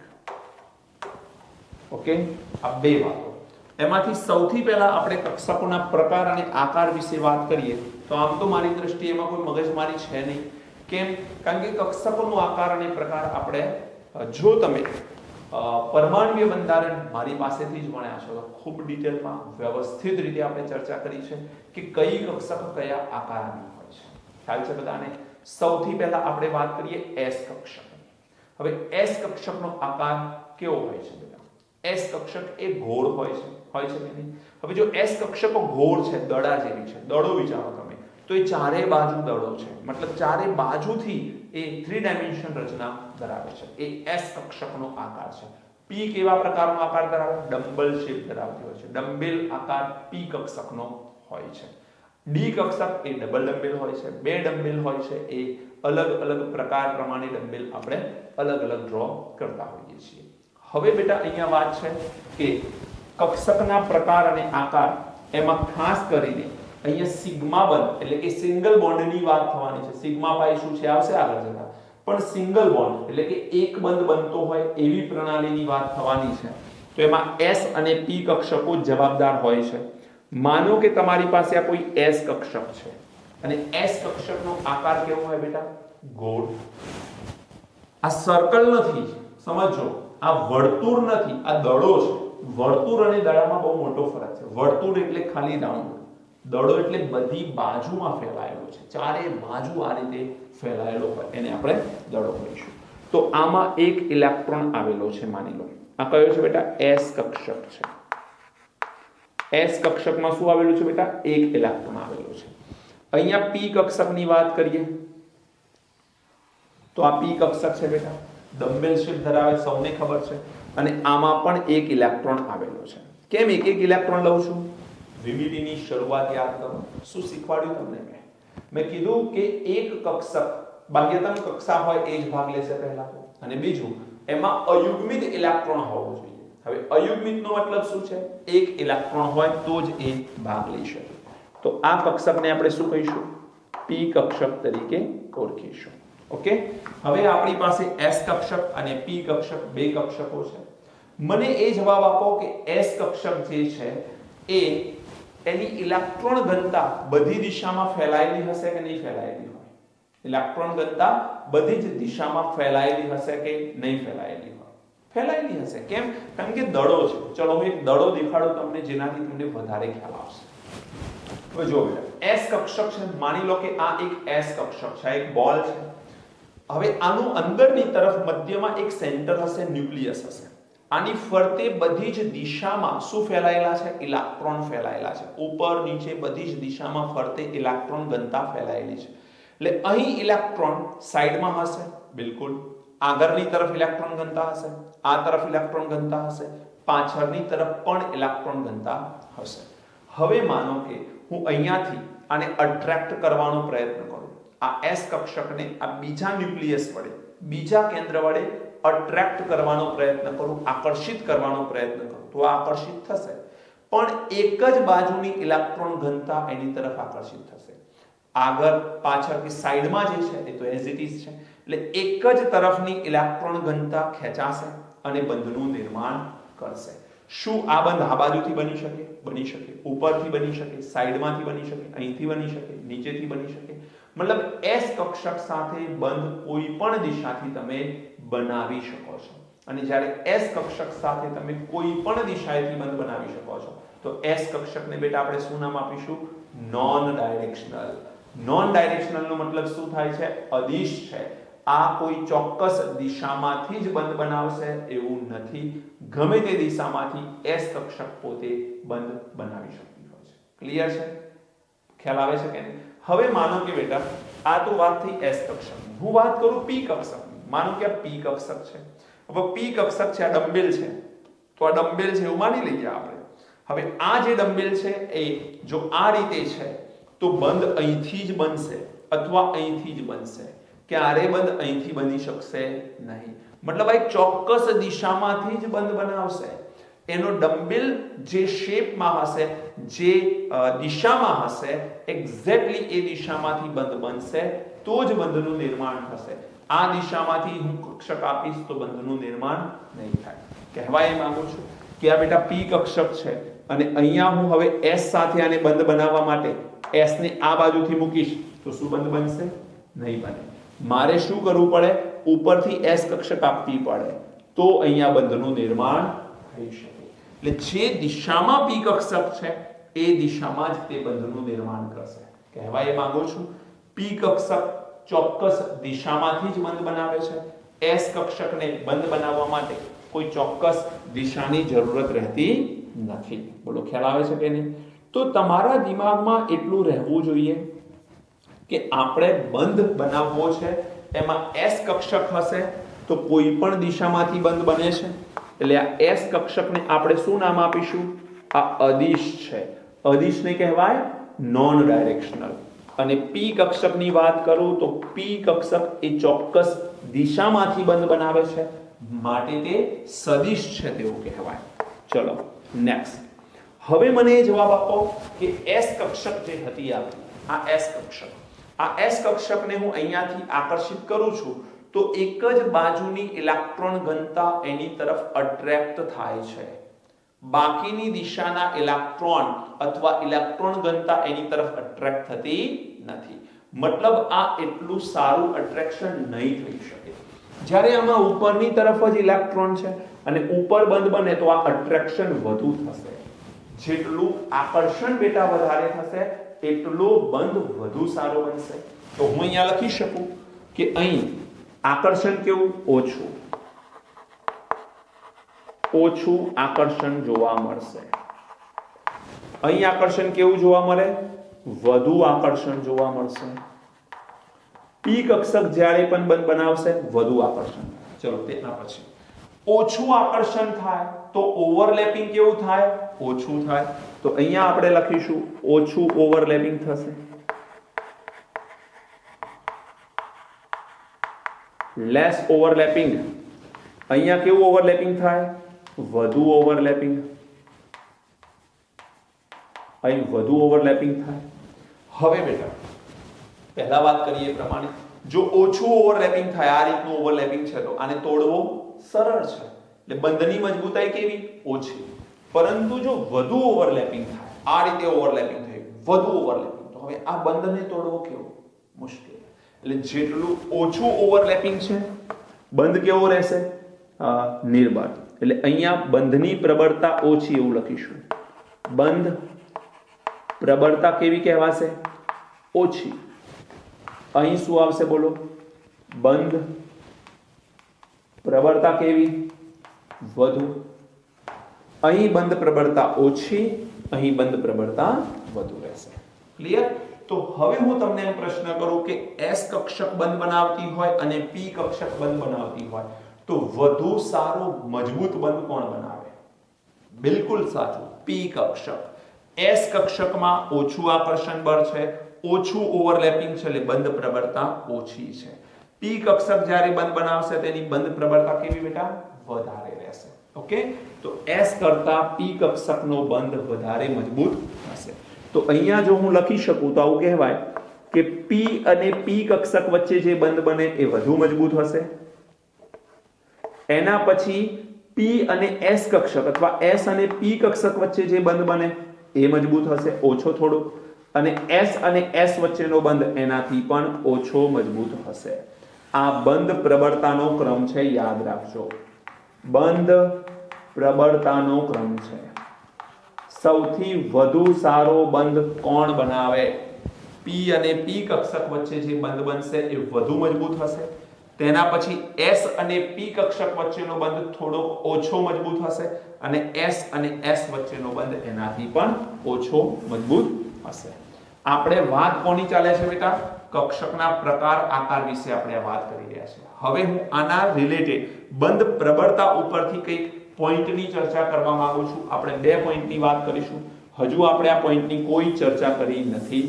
Speaker 1: Okay, આ બે વાતો. એમાંથી સૌથી પહેલા આપણે કક્ષકોના પ્રકાર અને આકાર વિશે વાત કરીએ તો આમ તો મારી દ્રષ્ટિએ એમાં કોઈ મગજમારી છે નહીં. કેમ? કારણ કે કક્ષકોનો આકાર અને પ્રકાર આપણે જો તમે પરમાણ્વીય બંધારણ મારી પાસેથી જ ભણ્યા છો તો ખૂબ ડિટેલમાં વ્યવસ્થિત રીતે આપણે ચર્ચા કરી છે કે કઈ કક્ષક કયા આકારની હોય છે. ખ્યાલ છે બધાને? સૌથી પહેલા આપણે વાત કરીએ એસ કક્ષક. હવે એસ કક્ષકનો આકાર કેવો હોય છે બેટા? એસ કક્ષક એ ગોળ હોય છે કે નહીં? હવે જો એસ કક્ષકો ગોળ છે, દડા જેવી છે, દડો વિચારો તમે, તો એ ચારે બાજુ દડો છે, મતલબ ચારે બાજુથી એ 3 ડાયમેન્શન રચના ધરાવે છે. એ એસ કક્ષકનો આકાર છે. પી કેવા પ્રકારનો આકાર ધરાવે? ડમ્બલ શેપ ધરાવતી હોય છે. ડમ્બેલ આકાર પી કક્ષકનો હોય છે. ડી કક્ષક એ ડબલ ડમ્બેલ હોય છે. 2 ડમ્બેલ હોય છે. એ અલગ અલગ પ્રકાર પ્રમાણે ડમ્બેલ આપણે અલગ અલગ ડ્રો કરતા હોઈએ છીએ. હવે બેટા અહીંયા વાત છે કે કક્ષકના પ્રકાર અને આકાર એમાં ખાસ કરીને અહીંયા સિગ્મા બંધ એટલે કે સિંગલ બોન્ડની વાત થવાની છે. સિગ્મા પાઈ શું છે આવશે આગળ જતા, પણ સિંગલ બોન્ડ એટલે કે એક બંધ બનતો હોય એવી પ્રણાલીની વાત થવાની છે. તો એમાં એસ અને પી કક્ષકો જવાબદાર હોય છે. માનો કે તમારી પાસે આ કોઈ એસ કક્ષક છે અને એસ કક્ષકનો આકાર કેવો હોય બેટા? ગોળ. આ સર્કલ નથી, સમજો, આ વર્તુળ નથી, આ દડો છે. વર્તુળ અને દડામાં બહુ મોટો ફરક છે. વર્તુળ એટલે ખાલી રાઉન્ડ, દડો એટલે બધી બાજુમાં ફેલાયેલો છે, ચારે બાજુ આ રીતે ફેલાયેલો હોય એને આપણે દડો કહીશું. તો આમાં એક ઇલેક્ટ્રોન આવેલો છે, માની લો આ કયો છે બેટા? એસ કક્ષક છે. એસ કક્ષકમાં શું આવેલું છે બેટા? એક ઇલેક્ટ્રોન આવેલો છે. અહીંયા પી કક્ષકની વાત કરીએ તો આ પી કક્ષક છે બેટા, ડમ્બેલ શેપ ધરાવે, સૌને ખબર છે. અને આમાં પણ એક ઇલેક્ટ્રોન આવેલો છે. કેમ એક ઇલેક્ટ્રોન લઉં છું? વિમિતિની શરૂઆત યાદ કરો. શું શીખવાડ્યું તમને મેં કીધું કે એક કક્ષક બાહ્યતમ કક્ષા હોય એ જ ભાગ લેશે પહેલા, અને બીજું એમાં અયુગ્મિત ઇલેક્ટ્રોન હોવો જોઈએ. હવે અયુગ્મિતનો મતલબ શું છે? એક ઇલેક્ટ્રોન હોય તો જ એ ભાગ લઈ શકે. તો આ કક્ષકને આપણે શું કહીશું? પી કક્ષક તરીકે ઓળખીશું. ઓકે, હવે આપણી પાસે એસ કક્ષક અને પી કક્ષક બે કક્ષકો છે. મને એ જવાબ આપો કે એસ કક્ષક જે છે એ એની ઇલેક્ટ્રોન ઘનતા બધી દિશામાં ફેલાયેલી હશે કે નહીં ફેલાયેલી હોય? ઇલેક્ટ્રોન ઘનતા બધી જ દિશામાં ફેલાયેલી હશે કે નહીં ફેલાયેલી હોય? ફેલાયેલી હશે. કેમ? કારણ કે દડો છે. ચલો હું એક દડો દેખાડું તમને જેનાથી તમને વધારે ખ્યાલ આવશે. હવે જો એસ કક્ષક છે, માની લો કે આ એક એસ કક્ષક છે, એક બોલ છે. હવે આનું અંદરની તરફ મધ્યમાં એક સેન્ટર હશે, ન્યુક્લિયસ હશે. આની ફરતે બધી જ દિશામાં શું ફેલાયેલા છે? ઇલેક્ટ્રોન ફેલાયેલા છે. ઉપર નીચે બધી જ દિશામાં ફરતે ઇલેક્ટ્રોન ઘનતા ફેલાયેલી છે. એટલે અહીં ઇલેક્ટ્રોન સાઈડમાં હશે, બિલકુલ. આગળની તરફ ઇલેક્ટ્રોન ઘનતા હશે, આ તરફ ઇલેક્ટ્રોન ઘનતા હશે, પાછળની તરફ પણ ઇલેક્ટ્રોન ઘનતા હશે. હવે માનો કે હું અહીંયાથી આને અટ્રેક્ટ કરવાનો પ્રયત્ન કરું, આ એસ કક્ષકને આ બીજા ન્યુક્લિયસ વડે, બીજા કેન્દ્ર વડે અટ્રેક્ટ કરવાનો પ્રયત્ન કરું, આકર્ષિત કરવાનો પ્રયત્ન કરું, તો આ આકર્ષિત થશે. પણ એક જ બાજુની ઇલેક્ટ્રોન ઘનતા એની તરફ આકર્ષિત થશે. આગળ પાછળ કે સાઈડમાં જે છે એ તો એઝ ઇટ ઇઝ છે. એટલે એક જ તરફની ઇલેક્ટ્રોન ઘનતા ખેંચાશે અને બંધનું નિર્માણ કરશે. શું આ બંધ આ બાજુથી બની શકે? બની શકે. ઉપરથી બની શકે, સાઈડમાંથી બની શકે, અહીંથી બની શકે, નીચેથી બની શકે. મતલબ એસ કક્ષક સાથે બંધ કોઈ પણ દિશાથી તમે બનાવી શકો છો. અને જ્યારે એસ કક્ષક સાથે તમે કોઈ પણ દિશાએથી બંધ બનાવી શકો છો તો એસ કક્ષકને બેટા આપણે શું નામ આપીશું? Non directional. નોન ડાયરેક્શનલ નો મતલબ શું થાય છે? અદિશ છે. આ કોઈ ચોક્કસ દિશામાંથી જ બંધ બનાવશે એવું નથી. ગમે તે દિશામાંથી એસ કક્ષક પોતે બંધ બનાવી શકતી હોય છે. ક્લિયર છે? ખ્યાલ આવે છે કે નહીં? હવે માનો કે બેટા આ તો વાત થઈ S કક્ષકની. હું વાત કરું P કક્ષકની. માનો કે આ P કક્ષક છે. હવે P કક્ષક છે, આ ડમ્બેલ છે, તો આ ડમ્બેલ છે એવું માની લઈએ આપણે. હવે આ જે ડમ્બેલ છે એ જો આ રીતે છે તો બંધ અહીંથી જ બનશે અથવા અહીંથી જ બનશે. ક્યારે બંધ અહીંથી બની શકશે નહીં. મતલબ આ એક ચોક્કસ દિશામાંથી જ બંધ બનાવશે. એનો ડમ્બેલ જે શેપમાં હશે, જે દિશામાં હશે, એક્ઝેક્ટલી એ દિશામાંથી બંધ બનશે તો જ બંધનું નિર્માણ થશે. આ દિશામાંથી હું કક્ષક આપીશ તો બંધનું નિર્માણ નહીં થાય. કહેવા એ માંગુ છું કે આ બેટા P કક્ષક છે અને અહીંયા હું હવે S સાથે આને બંધ બનાવવા માટે S ને આ બાજુથી મૂકીશ તો શું બંધ બનશે? નહીં બને. મારે શું કરવું પડે? ઉપરથી S કક્ષક આપવી પડે તો અહીંયા બંધનું નિર્માણ થઈ શકે. એટલે જે દિશામાં P કક્ષક છે એ દિશામાં જ તે બંધનું નિર્માણ કરશે. કહેવા એ માંગુ છું P કક્ષક ચોક્કસ દિશામાંથી જ બંધ બનાવે છે. S કક્ષકને બંધ બનાવવા માટે કોઈ ચોક્કસ દિશાની જરૂરત રહેતી નથી. બોલો ખ્યાલ આવે છે કે નહીં? તો તમારા દિમાગમાં એટલું રહેવું જોઈએ કે આપણે બંધ બનાવવો છે, એમાં S કક્ષક હશે તો કોઈ પણ દિશામાંથી બંધ બને છે. એટલે આ S કક્ષકને આપણે શું નામ આપીશું? આ અદિશ છે. અદિશને કહેવાય નોન ડાયરેક્શનલ. અને P કક્ષકની વાત કરું તો P કક્ષક એ ચોક્કસ દિશામાંથી બંધ બનાવે છે માટે તે સદિશ છે તેવું કહેવાય. ચલો નેક્સ્ટ. હવે મને એ જવાબ આપો કે S કક્ષક જે હતી આ S કક્ષક, આ S કક્ષકને હું અહીંયાથી આકર્ષિત કરું છું તો એક જ બાજુની ઇલેક્ટ્રોન ઘનતા એની તરફ અટ્રેક્ટ થાય છે. બાકીની દિશાના ઇલેક્ટ્રોન અથવા ઇલેક્ટ્રોન ઘનતા એની તરફ અટ્રેક્ટ થતી નથી. મતલબ આ એટલું સારું અટ્રેક્શન નહીં થઈ શકે. જ્યારે આમાં ઉપરની તરફ જ ઇલેક્ટ્રોન છે અને ઉપર બંધ બને તો આ અટ્રેક્શન વધુ થશે. જેટલું આકર્ષણ બેટા વધારે થશે એટલો બંધ વધુ સારો બનશે. તો હું અહીંયા લખી શકું કે અહીં આકર્ષણ કેવું? ઓછું આકર્ષણ જોવા મળશે. અહીં આકર્ષણ કેવું જોવા મળે? વધુ આકર્ષણ જોવા મળશે. P કક્ષક જ્યારે પણ બંધ બનાવશે વધુ આકર્ષણ. ચલો તેના પછી ઓછું આકર્ષણ થાય તો ઓવરલેપિંગ કેવું થાય? ઓછું થાય. તો અહીંયા આપણે લખીશું ઓછું ઓવરલેપિંગ થશે. Less overlapping. અહીંયા કેવું ઓવરલેપિંગ થાય? વધુ ઓવરલેપિંગ. અહીં વધુ ઓવરલેપિંગ થાય. હવે બેટા પહેલા વાત કરીએ એ પ્રમાણે જો ઓછું ઓવરલેપિંગ થાય, આ રીતનું ઓવરલેપિંગ છે તો આને તોડવો સરળ છે. એટલે બંધની મજબૂતાઈ કેવી? ઓછી. પરંતુ જો વધુ ઓવરલેપિંગ થાય, આ રીતે ઓવરલેપિંગ થયું, વધુ ઓવરલેપિંગ, તો હવે આ બંધને તોડવો કેવો? મુશ્કેલ. એટલે જેટલું ઓછું ઓવરલેપિંગ છે બંધ કેવો રહેશે? નિર્બળ. એટલે અહીંયા બંધની પ્રબળતા ઓછી એવું લખીશું. બંધ પ્રબળતા કેવી કહેવાશે? ઓછી. અહીં શું આવશે બોલો? બંધ પ્રબળતા કેવી? વધુ. અહીં બંધ પ્રબળતા ઓછી, અહીં બંધ પ્રબળતા વધુ રહેશે. ક્લિયર? તો હવે હું તમને એમ પ્રશ્ન કરું કે S કક્ષક બંધ બનાવતી હોય અને P કક્ષક બંધ બનાવતી હોય તો વધુ સારું મજબૂત બંધ કોણ બનાવે? બિલકુલ સાચું, P કક્ષક. S કક્ષકમાં ઓછું આકર્ષણ બળ છે, ઓછું ઓવરલેપિંગ છે એટલે બંધ પ્રબળતા ઓછી છે. P કક્ષક જ્યારે બંધ બનાવશે તેની બંધ પ્રબળતા કેવી બેટા? વધારે રહેશે. ઓકે? તો S કરતા P કક્ષકનો બંધ વધારે મજબૂત હશે. તો અહીંયા જો હું લખી શકું તો આવું કહેવાય કે P અને P કક્ષક વચ્ચે જે બંધ બને એ વધુ મજબૂત હશે. એના પછી P અને S કક્ષક અથવા S અને P કક્ષક વચ્ચે જે બંધ બને એ મજબૂત હશે, ઓછો થોડો. અને S અને S વચ્ચેનો બંધ એનાથી પણ ઓછો મજબૂત હશે. આ બંધ પ્રબળતાનો ક્રમ છે, યાદ રાખજો. બંધ પ્રબળતાનો ક્રમ છે. સૌથી વધુ સારો બંધ કોણ બનાવે? P અને P કક્ષક વચ્ચે જે બંધ બનશે એ વધુ મજબૂત હશે. તેના પછી S અને P કક્ષક વચ્ચેનો બંધ થોડો ઓછો મજબૂત હશે અને S અને S વચ્ચેનો બંધ એનાથી પણ ઓછો મજબૂત હશે. આપણે વાત કોની ચાલે છે બેટા? કક્ષકના પ્રકાર આકાર વિશે આપણે વાત કરી રહ્યા છીએ. હવે હું આના રિલેટેડ બંધ પ્રબળતા ઉપરથી કંઈક પોઈન્ટની ચર્ચા કરવા માંગુ છું. આપણે 2 પોઈન્ટની વાત કરીશું. હજુ આપણે આ પોઈન્ટની કોઈ ચર્ચા કરી નથી.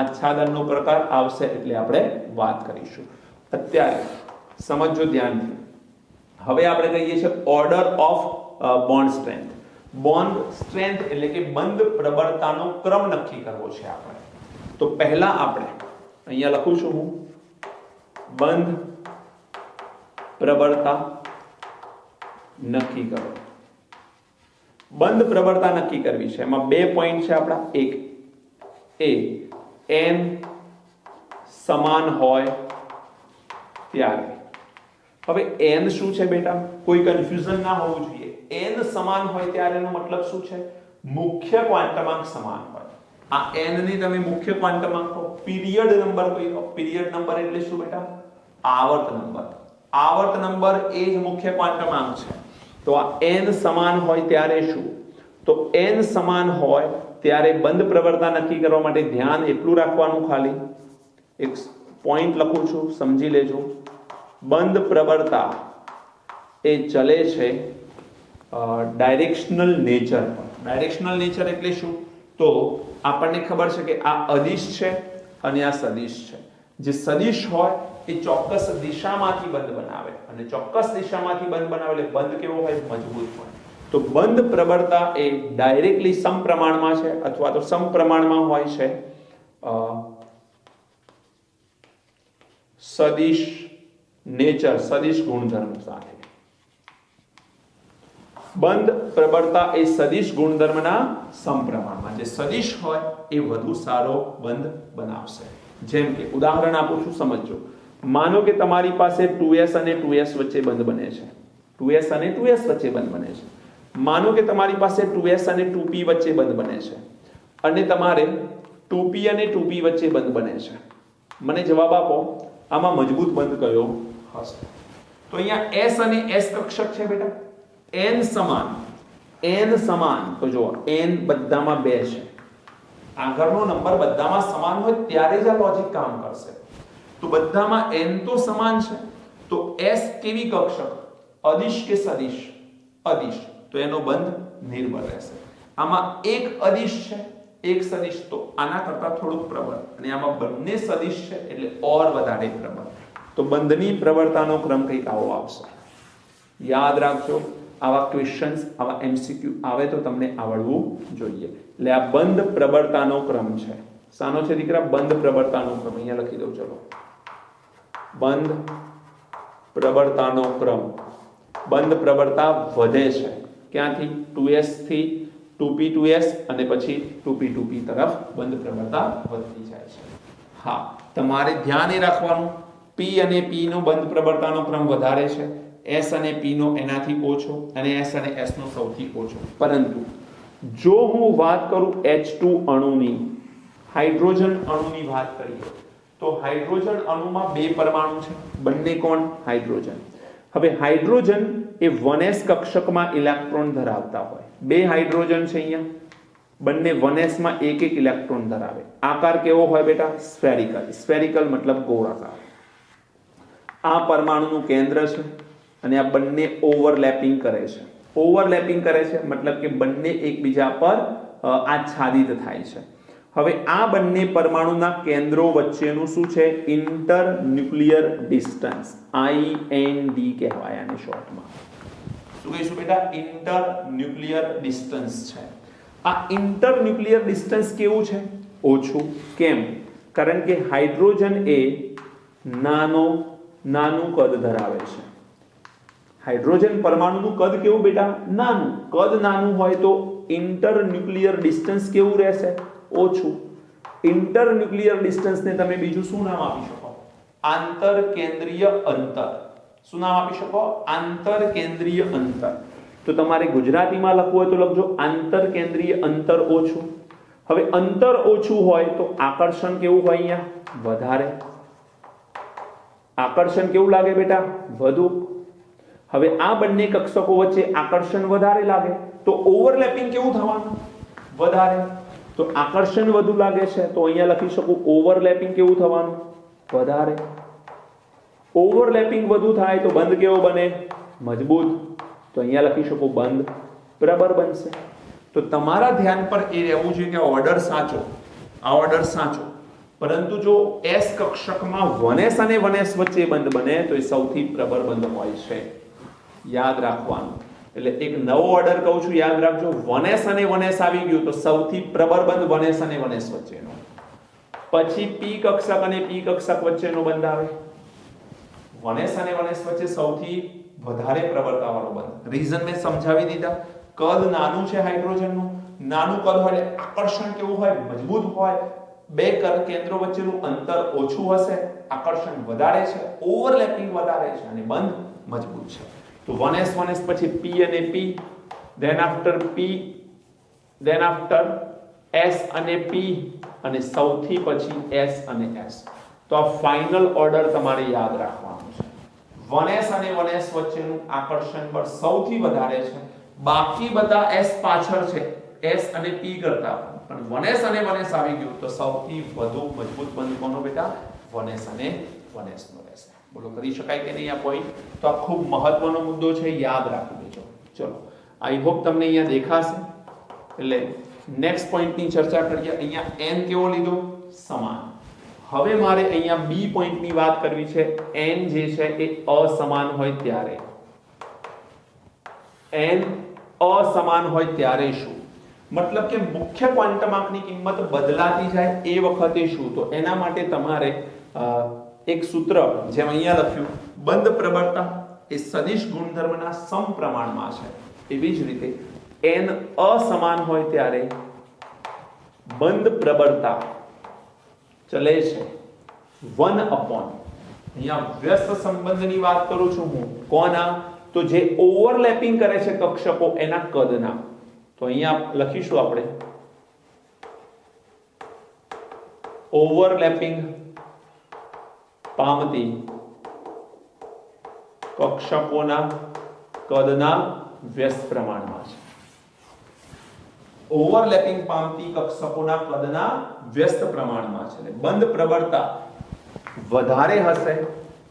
Speaker 1: આચ્છાદનનો પ્રકાર આવશે એટલે આપણે વાત કરીશું. અત્યારે સમજો ધ્યાનથી. હવે આપણે કહીએ છીએ order of bond strength. Bond strength એટલે કે બંધ પ્રબળતાનો ક્રમ નક્કી કરવો છે આપણે. તો પહેલા આપણે અહીંયા લખું છું હું બંધ પ્રબળતા નક્કી કરો. બંધ પ્રબળતા નક્કી કરવી છે. એમાં 2 પોઈન્ટ છે આપણા. એક એ n સમાન હોય ત્યારે. હવે n શું છે બેટા? કોઈ કન્ફ્યુઝન ના હોવું જોઈએ. n સમાન હોય ત્યારે એનો મતલબ શું છે? મુખ્ય ક્વાન્ટમાંક સમાન હોય. આ n ની તમે મુખ્ય ક્વાન્ટમાંક કહો. પીરિયડ નંબર કહી દો. પીરિયડ નંબર એટલે શું બેટા? આવર્ત નંબર. આવર્ત નંબર એ જ મુખ્ય ક્વાન્ટમાંક છે. તો આ n સમાન હોય ત્યારે શું? તો n સમાન હોય ત્યારે બંધ પ્રબળતા નક્કી કરવા માટે ધ્યાન એટલું રાખવાનું, ખાલી એક પોઈન્ટ લખું છું, સમજી લેજો. બંધ પ્રબળતા એ ચલે છે ડાયરેક્શનલ નેચર પર. ડાયરેક્શનલ નેચર એટલે શું? તો આપણને ખબર છે કે આ અદિશ છે અને આ સદિશ છે. જે સદિશ હોય એ ચોક્કસ દિશામાંથી બંધ બનાવે અને ચોક્કસ દિશામાંથી બંધ બનાવે એટલે બંધ કેવો હોય? મજબૂત હોય. તો બંધ પ્રબળતા એ ડાયરેક્ટલી સમપ્રમાણમાં છે અથવા તો સમપ્રમાણમાં હોય છે સદિશ નેચર, સદિશ ગુણધર્મ સાથે. બંધ પ્રબળતા એ સદિશ ગુણધર્મના સમપ્રમાણમાં. જે સદિશ હોય એ વધુ સારો બંધ બનાવશે. જેમ કે ઉદાહરણ આપું છું, સમજો. માનો કે તમારી પાસે 2s અને 2s વચ્ચે બંધ બને છે. 2s અને 2s વચ્ચે બંધ બને છે. માનો કે તમારી પાસે 2s અને 2p વચ્ચે બંધ બને છે અને તમારે 2p અને 2p વચ્ચે બંધ બને છે. મને જવાબ આપો, આમાં મજબૂત બંધ કયો હશે? તો અહીંયા s અને s કક્ષક છે બેટા. n સમાન તો જો n બધામાં 2 છે. આગળનો નંબર બધામાં સમાન હોય ત્યારે જ આ લોજિક કામ કરશે. તો બધામાં n તો સમાન છે. તો s કેવી કક્ષક? અદિશ કે સદિશ? અદિશ. તો એનો બંધ નિર્બળ રહેશે. આમાં એક અદિશ છે, એક સદિશ, તો આના કરતા થોડુંક પ્રબળ, અને આમાં બંને સદિશ છે એટલે ઓર વધારે પ્રબળ. તો બંધની પ્રબળતાનો ક્રમ કંઈક આવો આવશે. યાદ રાખજો, આવા ક્વેશ્ચન્સ, આવા MCQ આવે તો તમને આવડવું જોઈએ. એટલે આ બંધ પ્રબળતાનો ક્રમ છે. શાનો છે દીકરા? બંધ પ્રબળતાનો ક્રમ. અહીંયા લખી દઉં, ચલો. બંધ પ્રબળતાનો ક્રમ. બંધ પ્રબળતા વધે છે. ક્યાંથી? 2s થી 2p 2s અને પછી 2p 2p તરફ બંધ પ્રબળતા વધતી જાય છે. હા, તમારે ધ્યાન એ રાખવાનું, p અને p નો બંધ પ્રબળતાનો ક્રમ વધારે છે, s અને p નો એનાથી ઓછો, અને s અને s નો સૌથી ઓછો. પરંતુ જો હું વાત કરું H2 અણુની, હાઇડ્રોજન અણુની વાત કરીએ, તો હાઇડ્રોજન અણુમાં 2 પરમાણુ છે. બંને કોણ? હાઇડ્રોજન. હવે હાઇડ્રોજન એ 1s કક્ષકમાં ઇલેક્ટ્રોન ધરાવતા હોય. 2 હાઇડ્રોજન છે અહીંયા, બંને 1s માં એક ઇલેક્ટ્રોન ધરાવે. આકાર કેવો હોય બેટા? સ્ફેરિકલ. સ્ફેરિકલ મતલબ ગોળાકાર. આ પરમાણુનું કેન્દ્ર છે અને આ બંને ઓવરલેપિંગ કરે છે. ઓવરલેપિંગ કરે છે મતલબ કે બંને એકબીજા પર આચ્છાદિત થાય છે. હવે આ બંને પરમાણુના કેન્દ્રો વચ્ચેનું શું છે? ઇન્ટર ન્યુક્લિયર ડિસ્ટન્સ, IND કહેવાય આને શોર્ટમાં. શું કહીશું બેટા? ઇન્ટર ન્યુક્લિયર ડિસ્ટન્સ છે. આ ઇન્ટર ન્યુક્લિયર ડિસ્ટન્સ કેવું છે? ઓછું. કેમ? કારણ કે હાઇડ્રોજન એ નાનું કદ ધરાવે છે. હાઇડ્રોજન પરમાણુનું કદ કેવું બેટા? નાનું. કદ નાનું હોય તો ઇન્ટર ન્યુક્લિયર ડિસ્ટન્સ કેવું રહેશે? ઓછું. ઇન્ટર ન્યુક્લિયર ડિસ્ટન્સને તમે બીજું શું નામ આપી શકો? આંતર કેન્દ્રીય અંતર. શું નામ આપી શકો? આંતર કેન્દ્રીય અંતર. તો તમારે ગુજરાતીમાં લખવું હોય તો લખજો આંતર કેન્દ્રીય અંતર ઓછું. હવે અંતર ઓછું હોય તો આકર્ષણ કેવું હોય? અહીંયા વધારે. આકર્ષણ કેવું લાગે બેટા? વધુ. હવે આ બંને કક્ષકો વચ્ચે આકર્ષણ વધારે લાગે તો ઓવરલેપિંગ કેવું થવાનું? વધારે. તો આકર્ષણ વધુ લાગે છે તો અહીંયા લખી શકું ઓવરલેપિંગ કેવું થવાનું? વધારે. ઓવરલેપિંગ વધુ થાય તો બંધ કેવો બને? મજબૂત. તો અહીંયા લખી શકો બંધ પ્રબળ બનશે. તો તમારા ધ્યાન પર એ રહેવું જોઈએ કે ઓર્ડર સાચો, આ ઓર્ડર સાચો, પરંતુ જો S કક્ષકમાં 1s અને 1s વચ્ચે બંધ બને તો એ સૌથી પ્રબળ બંધ હોય છે. યાદ રાખવાનું. એટલે એક નવો ઓર્ડર કહું છું, યાદ રાખજો. 1s અને 1s આવી ગયું તો સૌથી પ્રબળ બંધ 1s અને 1s વચ્ચેનો. પછી p કક્ષક અને p કક્ષક વચ્ચેનો બંધ આવે. 1s અને 1s વચ્ચે સૌથી વધારે પ્રબળતાવાળો બંધ. રીઝન મેં સમજાવી દીધા. કદ નાનું છે હાઇડ્રોજનનું, નાનું કદ હોય એટલે આકર્ષણ કેવું હોય? મજબૂત હોય. બે કેન્દ્રો વચ્ચેનું અંતર ઓછું હશે, આકર્ષણ વધારે છે, ઓવરલેપિંગ વધારે છે અને બંધ મજબૂત છે. તો 1s 1s પછી p અને p, then after p, then after s અને p અને સૌથી પછી s અને s. તો આ ફાઇનલ ઓર્ડર તમારે યાદ રાખવાનું છે. 1s અને 1s વચ્ચેનું આકર્ષણ બળ સૌથી વધારે છે, બાકી બધા s પાછળ છે, s અને p કરતા. પણ 1s અને 1s આવી ગયું તો સૌથી વધુ મજબૂત બંધ કોનો બેટા? 1s અને 1s નો રહેશે. બોલો કરી શકાય કે નહીં આ પોઈન્ટ? તો આ ખૂબ મહત્વનો મુદ્દો છે, યાદ રાખી દેજો. ચલો, આઈ હોપ તમને અહીંયા દેખાશે. એટલે નેક્સ્ટ પોઈન્ટની ચર્ચા કરીએ. અહીંયા n કેવો લીધો? સમાન. હવે મારે અહીંયા b પોઈન્ટની વાત કરવી છે. n જે છે એ અસમાન હોય ત્યારે. n અસમાન હોય ત્યારે શું? મતલબ કે મુખ્ય ક્વોન્ટમ આંકની કિંમત બદલાતી જાય એ વખતે શું? તો એના માટે તમારે એક સૂત્ર જેમ અહીંયા લખ્યું, બંધ પ્રબળતા એ સદિશ ગુણધર્મના સમપ્રમાણમાં છે. એવી જ રીતે n અસમાન હોય ત્યારે બંધ પ્રબળતા ચલે છે 1 અપોન, અહીંયા વ્યસ્ત સંબંધની વાત કરું છું હું. કોના? તો જે ઓવરલેપિંગ કરે છે કક્ષકો એના કદના. તો અહીંયા લખીશું આપણે ઓવરલેપિંગ પામતી કક્ષકોના કદના વ્યસ્ત પ્રમાણમાં છે. ઓવરલેપિંગ પામતી કક્ષકોના કદના વ્યસ્ત પ્રમાણમાં છે. બંધ પ્રબળતા વધારે હશે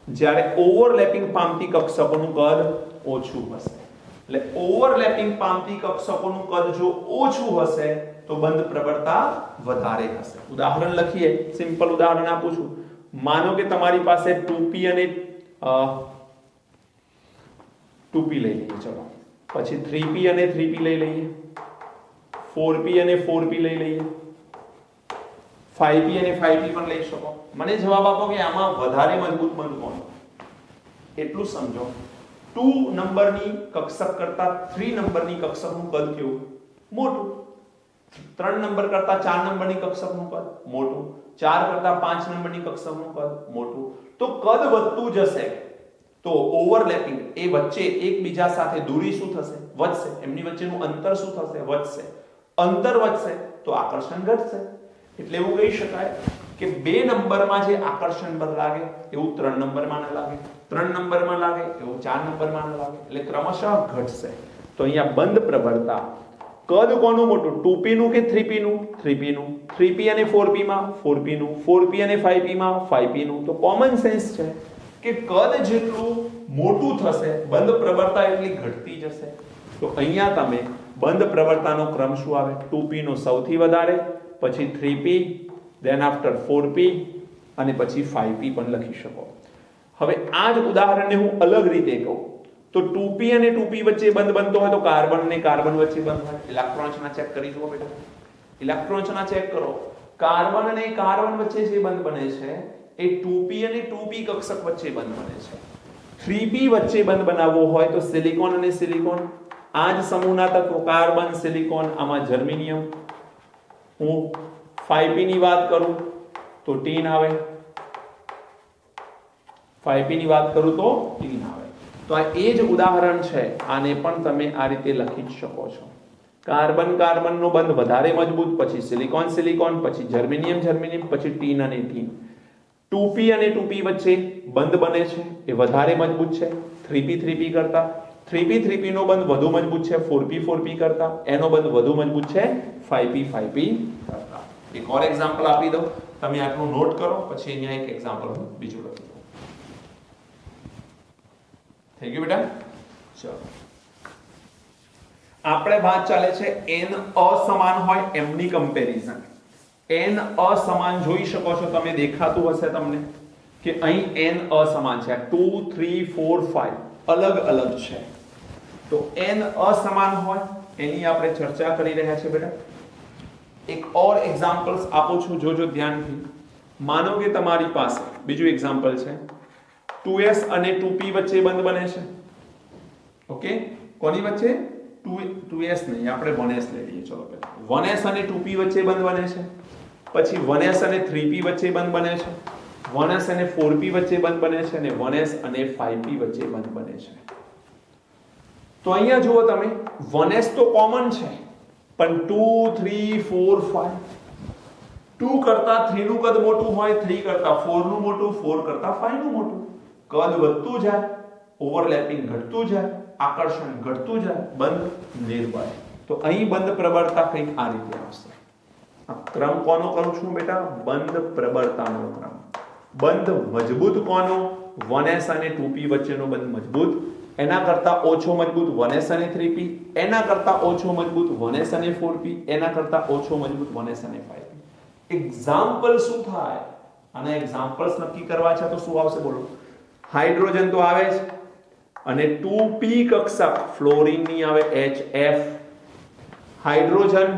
Speaker 1: જ્યારે ઓવરલેપિંગ પામતી કક્ષકોનું કદ ઓછું હશે. એટલે ઓવરલેપિંગ પામતી કક્ષકોનું કદ જો ઓછું હશે તો બંધ પ્રબળતા વધારે હશે. ઉદાહરણ લખીએ, સિમ્પલ ઉદાહરણ આપું છું. માનો કે તમારી પાસે 2p અને 2p લઈ લઈએ. ચલો, પછી 3p અને 3p લઈ લઈએ, 4p અને 4p લઈ લઈએ, 5p અને 5p પણ લઈ શકો. મને જવાબ આપો કે આમાં વધારે મજબૂત બંધ કોણ? એટલું સમજો, 2 નંબરની કક્ષક કરતા 3 નંબરની કક્ષકનું કદ કેવું? મોટું. 3 નંબર કરતા 4 નંબરની કક્ષકનું કદ મોટું. 4 કરતા 5 નંબરની કક્ષકનું કદ મોટું. તો કદ વધતું જશે તો ઓવરલેપિંગ એ વચ્ચે એકબીજા સાથે દૂરી શું થશે? વધશે. એમની વચ્ચેનું અંતર શું થશે? વધશે. અંતર વધશે તો આકર્ષણ ઘટશે. એટલે એવું કહી શકાય કે 2 નંબરમાં જે આકર્ષણ બળ લાગે એવું 3 નંબરમાં ન લાગે, 3 નંબરમાં લાગે એવું 4 નંબરમાં ન લાગે. એટલે ક્રમશઃ ઘટશે. તો અહીંયા બંધ પ્રબળતા કદ કોનું મોટું? 2p નું કે 3p નું? 3p નું. 3p અને 4p માં 4p નું. 4p અને 5p માં 5p નું. તો કોમન સેન્સ છે કે કદ જેટલું મોટું થશે બંધ પ્રબળતા એટલી ઘટતી જશે. તો અહીંયા તમે બંધ પ્રબળતાનો ક્રમ શું આવે? 2p નો સૌથી વધારે, પછી 3p, then after 4p અને પછી 5p પણ લખી શકો. હવે આ જ ઉદાહરણને હું અલગ રીતે કહું તો 2p અને 2p વચ્ચે બંધ બનતો હોય તો કાર્બન અને કાર્બન વચ્ચે બંધ હોય. ઇલેક્ટ્રોન્સના ચેક કરી જુઓ બેટા. ઇલેક્ટ્રોન્સના ચેક કરો. કાર્બન અને કાર્બન વચ્ચે જે બંધ બને છે એ 2p અને 2p કક્ષક વચ્ચે બંધ બને છે. 3p વચ્ચે બંધ બનાવવો હોય તો સિલિકોન અને સિલિકોન, આ જ સમૂહના તત્વો કાર્બન, સિલિકોન, આમાં જર્મેનિયમ. હું 5p ની વાત કરું તો ટીન આવે, 5p ની વાત કરું તો ટીન આવે. તો આ એ જ ઉદાહરણ છે. આને પણ તમે આ રીતે લખી જ શકો છો. કાર્બન કાર્બનનો બંધ વધારે મજબૂત, પછી સિલિકોન સિલિકોન, પછી જર્મેનિયમ જર્મેનિયમ, પછી ટીન અને ટીન. 2p અને 2p વચ્ચે બંધ બને છે એ વધારે મજબૂત છે 3p 3p કરતા. 3p 3p નો બંધ વધુ મજબૂત છે 4p 4p કરતા. એનો બંધ વધુ મજબૂત છે 5p 5p કરતા. એક ઓર એક્ઝામ્પલ આપી દઉં. તમે આટલું નોટ કરો, પછી અહીંયા એક એક્ઝામ્પલ બીજું લખી દો. થઈ ગયું બેટા? ચલો આપણે વાત ચાલે છે n અસમાન હોય એમની કમ્પેરિઝન. n અસમાન જોઈ શકો છો તમે, દેખાતું હશે તમને કે અહીં n અસમાન છે, 2 3 4 5 અલગ અલગ છે. તો n અસમાન હોય એની આપણે ચર્ચા કરી રહ્યા છીએ બેટા. એક ઓર એક્ઝામ્પલ્સ આપું છું, જોજો ધ્યાનથી. માનો કે તમારી પાસે બીજું એક્ઝામ્પલ છે, 2s અને 2p વચ્ચે બંધ બને છે. ઓકે, કોની વચ્ચે? 2s નહીં, આપણે 1s લઈ લઈએ. ચલો પહેલા 1s અને 2p વચ્ચે બંધ બને છે. પછી 1s અને 3p વચ્ચે બંધ બને છે. 1s અને 4p વચ્ચે બંધ બને છે, અને 1s અને 5p વચ્ચે બંધ બને છે. તો અહીંયા જુઓ તમે, 1s તો કોમન છે, પણ 2 3 4 5 2 કરતા 3 નું કદ મોટું હોય, 3 કરતા 4 નું મોટું, 4 કરતા 5 નું મોટું. કદ વધતું જાય, ઓવરલેપિંગ ઘટતું જાય, આકર્ષણ ઘટતું જાય, બંધ નિર્બળ. તો અહીં બંધ પ્રબળતા કંઈક આ રીતે આવશે. આ ક્રમ કોનો કરું છું બેટા? બંધ પ્રબળતાનો ક્રમ. બંધ મજબૂત કોનો? 1s અને 2p વચ્ચેનો બંધ મજબૂત. એના કરતા ઓછો મજબૂત 1s અને 3p. એના કરતા ઓછો મજબૂત 1s અને 4p. એના કરતા ઓછો મજબૂત 1s અને 5p. એક્ઝામ્પલ શું થાય? આના એક્ઝામ્પલ્સ નક્કી કરવા છે તો શું આવશે બોલો? હાઇડ્રોજન તો આવે જ, અને 2p કક્ષક ફ્લોરિન ની આવે HF. હાઇડ્રોજન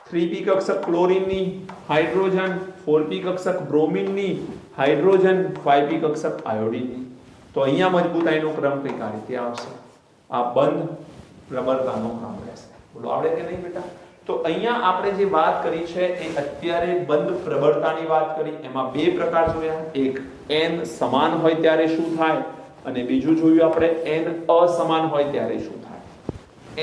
Speaker 1: 3p કક્ષક ક્લોરીન ની હાઇડ્રોજન, 4p કક્ષક બ્રોમિન ની હાઇડ્રોજન, 5p કક્ષક આયોડીન ની. તો અહીંયા મજબૂતાઈનો ક્રમ કઈક આ રીતે આવશે. આ બંધ પ્રબળતાનો ક્રમ રહેશે. બોલો આવડે કે નહીં બેટા? તો અહીંયા આપણે જે વાત કરી છે એ અત્યારે બંધ પ્રબળતાની વાત કરી. એમાં બે પ્રકાર જોયા, એક n સમાન હોય ત્યારે શું થાય, અને બીજું જોયું આપણે n અસમાન હોય ત્યારે શું થાય.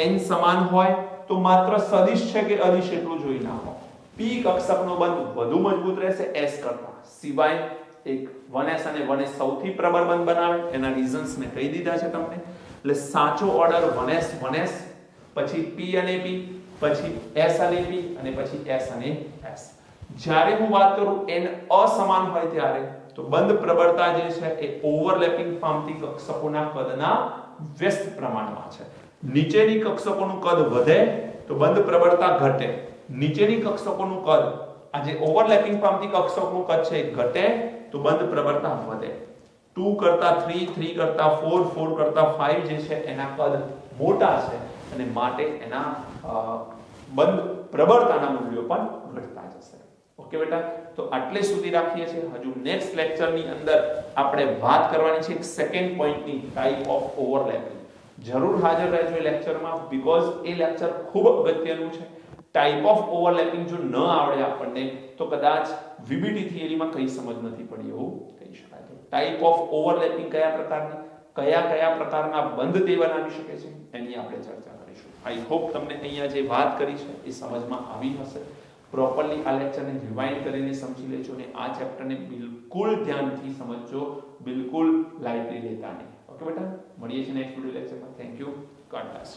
Speaker 1: n સમાન હોય તો માત્ર સદિશ છે કે અદિશ એટલું જોઈ નાખો. p કક્ષકનો બંધ વધુ મજબૂત રહેશે s કરતા, સિવાય એક 1s અને 1s સૌથી પ્રબળ બંધ બનાવે. એના રીઝન્સ મેં કહી દીધા છે તમને. એટલે સાચો ઓર્ડર 1s 1s, પછી p અને p, પછી s અને p, અને પછી s અને s. જ્યારે હું વાત કરું n અસમાન હોય ત્યારે, તો બંધ પ્રબળતા જે છે એ ઓવરલેપિંગ પામતી કક્ષકોના કદના વ્યસ્ત પ્રમાણમાં છે. નીચેની કક્ષકોનું કદ વધે તો બંધ પ્રબળતા ઘટે. નીચેની કક્ષકોનું કદ, આ જે ઓવરલેપિંગ પામતી કક્ષકોનું કદ છે એ ઘટે તો બંધ પ્રબળતા વધે. 2 કરતા 3, 3 કરતા 4, 4 કરતા 5 જે છે એના કદ મોટા છે, અને માટે એના બંધ પ્રબળતાના મૂલ્યો પણ ઘટતા જશે. ઓકે બેટા, તો આટલે સુધી રાખીએ છીએ. હજુ નેક્સ્ટ લેક્ચરની અંદર આપણે વાત કરવાની છે એક સેકન્ડ પોઈન્ટની, ટાઈપ ઓફ ઓવરલેપિંગ. જરૂર હાજર રહેજો એ લેક્ચરમાં, બીકોઝ એ લેક્ચર ખૂબ અગત્યનું છે. ટાઈપ ઓફ ઓવરલેપિંગ જો ન આવડે આપણને તો કદાચ VBT થિયરીમાં કઈ સમજ નથી પડી એવું કહી શકાય. તો ટાઈપ ઓફ ઓવરલેપિંગ કયા પ્રકારની, કયા પ્રકારના બંધ તે બનાવી શકે છે એની આપણે ચર્ચા કરીશું. આઈ હોપ તમને અહીંયા જે વાત કરી છે એ સમજમાં આવી હશે. પ્રોપરલી આ લેક્ચરને રિવાઇન્ડ કરીને સમજી લેજો, અને આ ચેપ્ટરને બિલકુલ ધ્યાનથી સમજજો, બિલકુલ લાઇટલી લેતા નહીં. ઓકે બેટા, મળીએ છીએ નેક્સ્ટ વિડિયો લેક્ચરમાં. Thank you. God bless.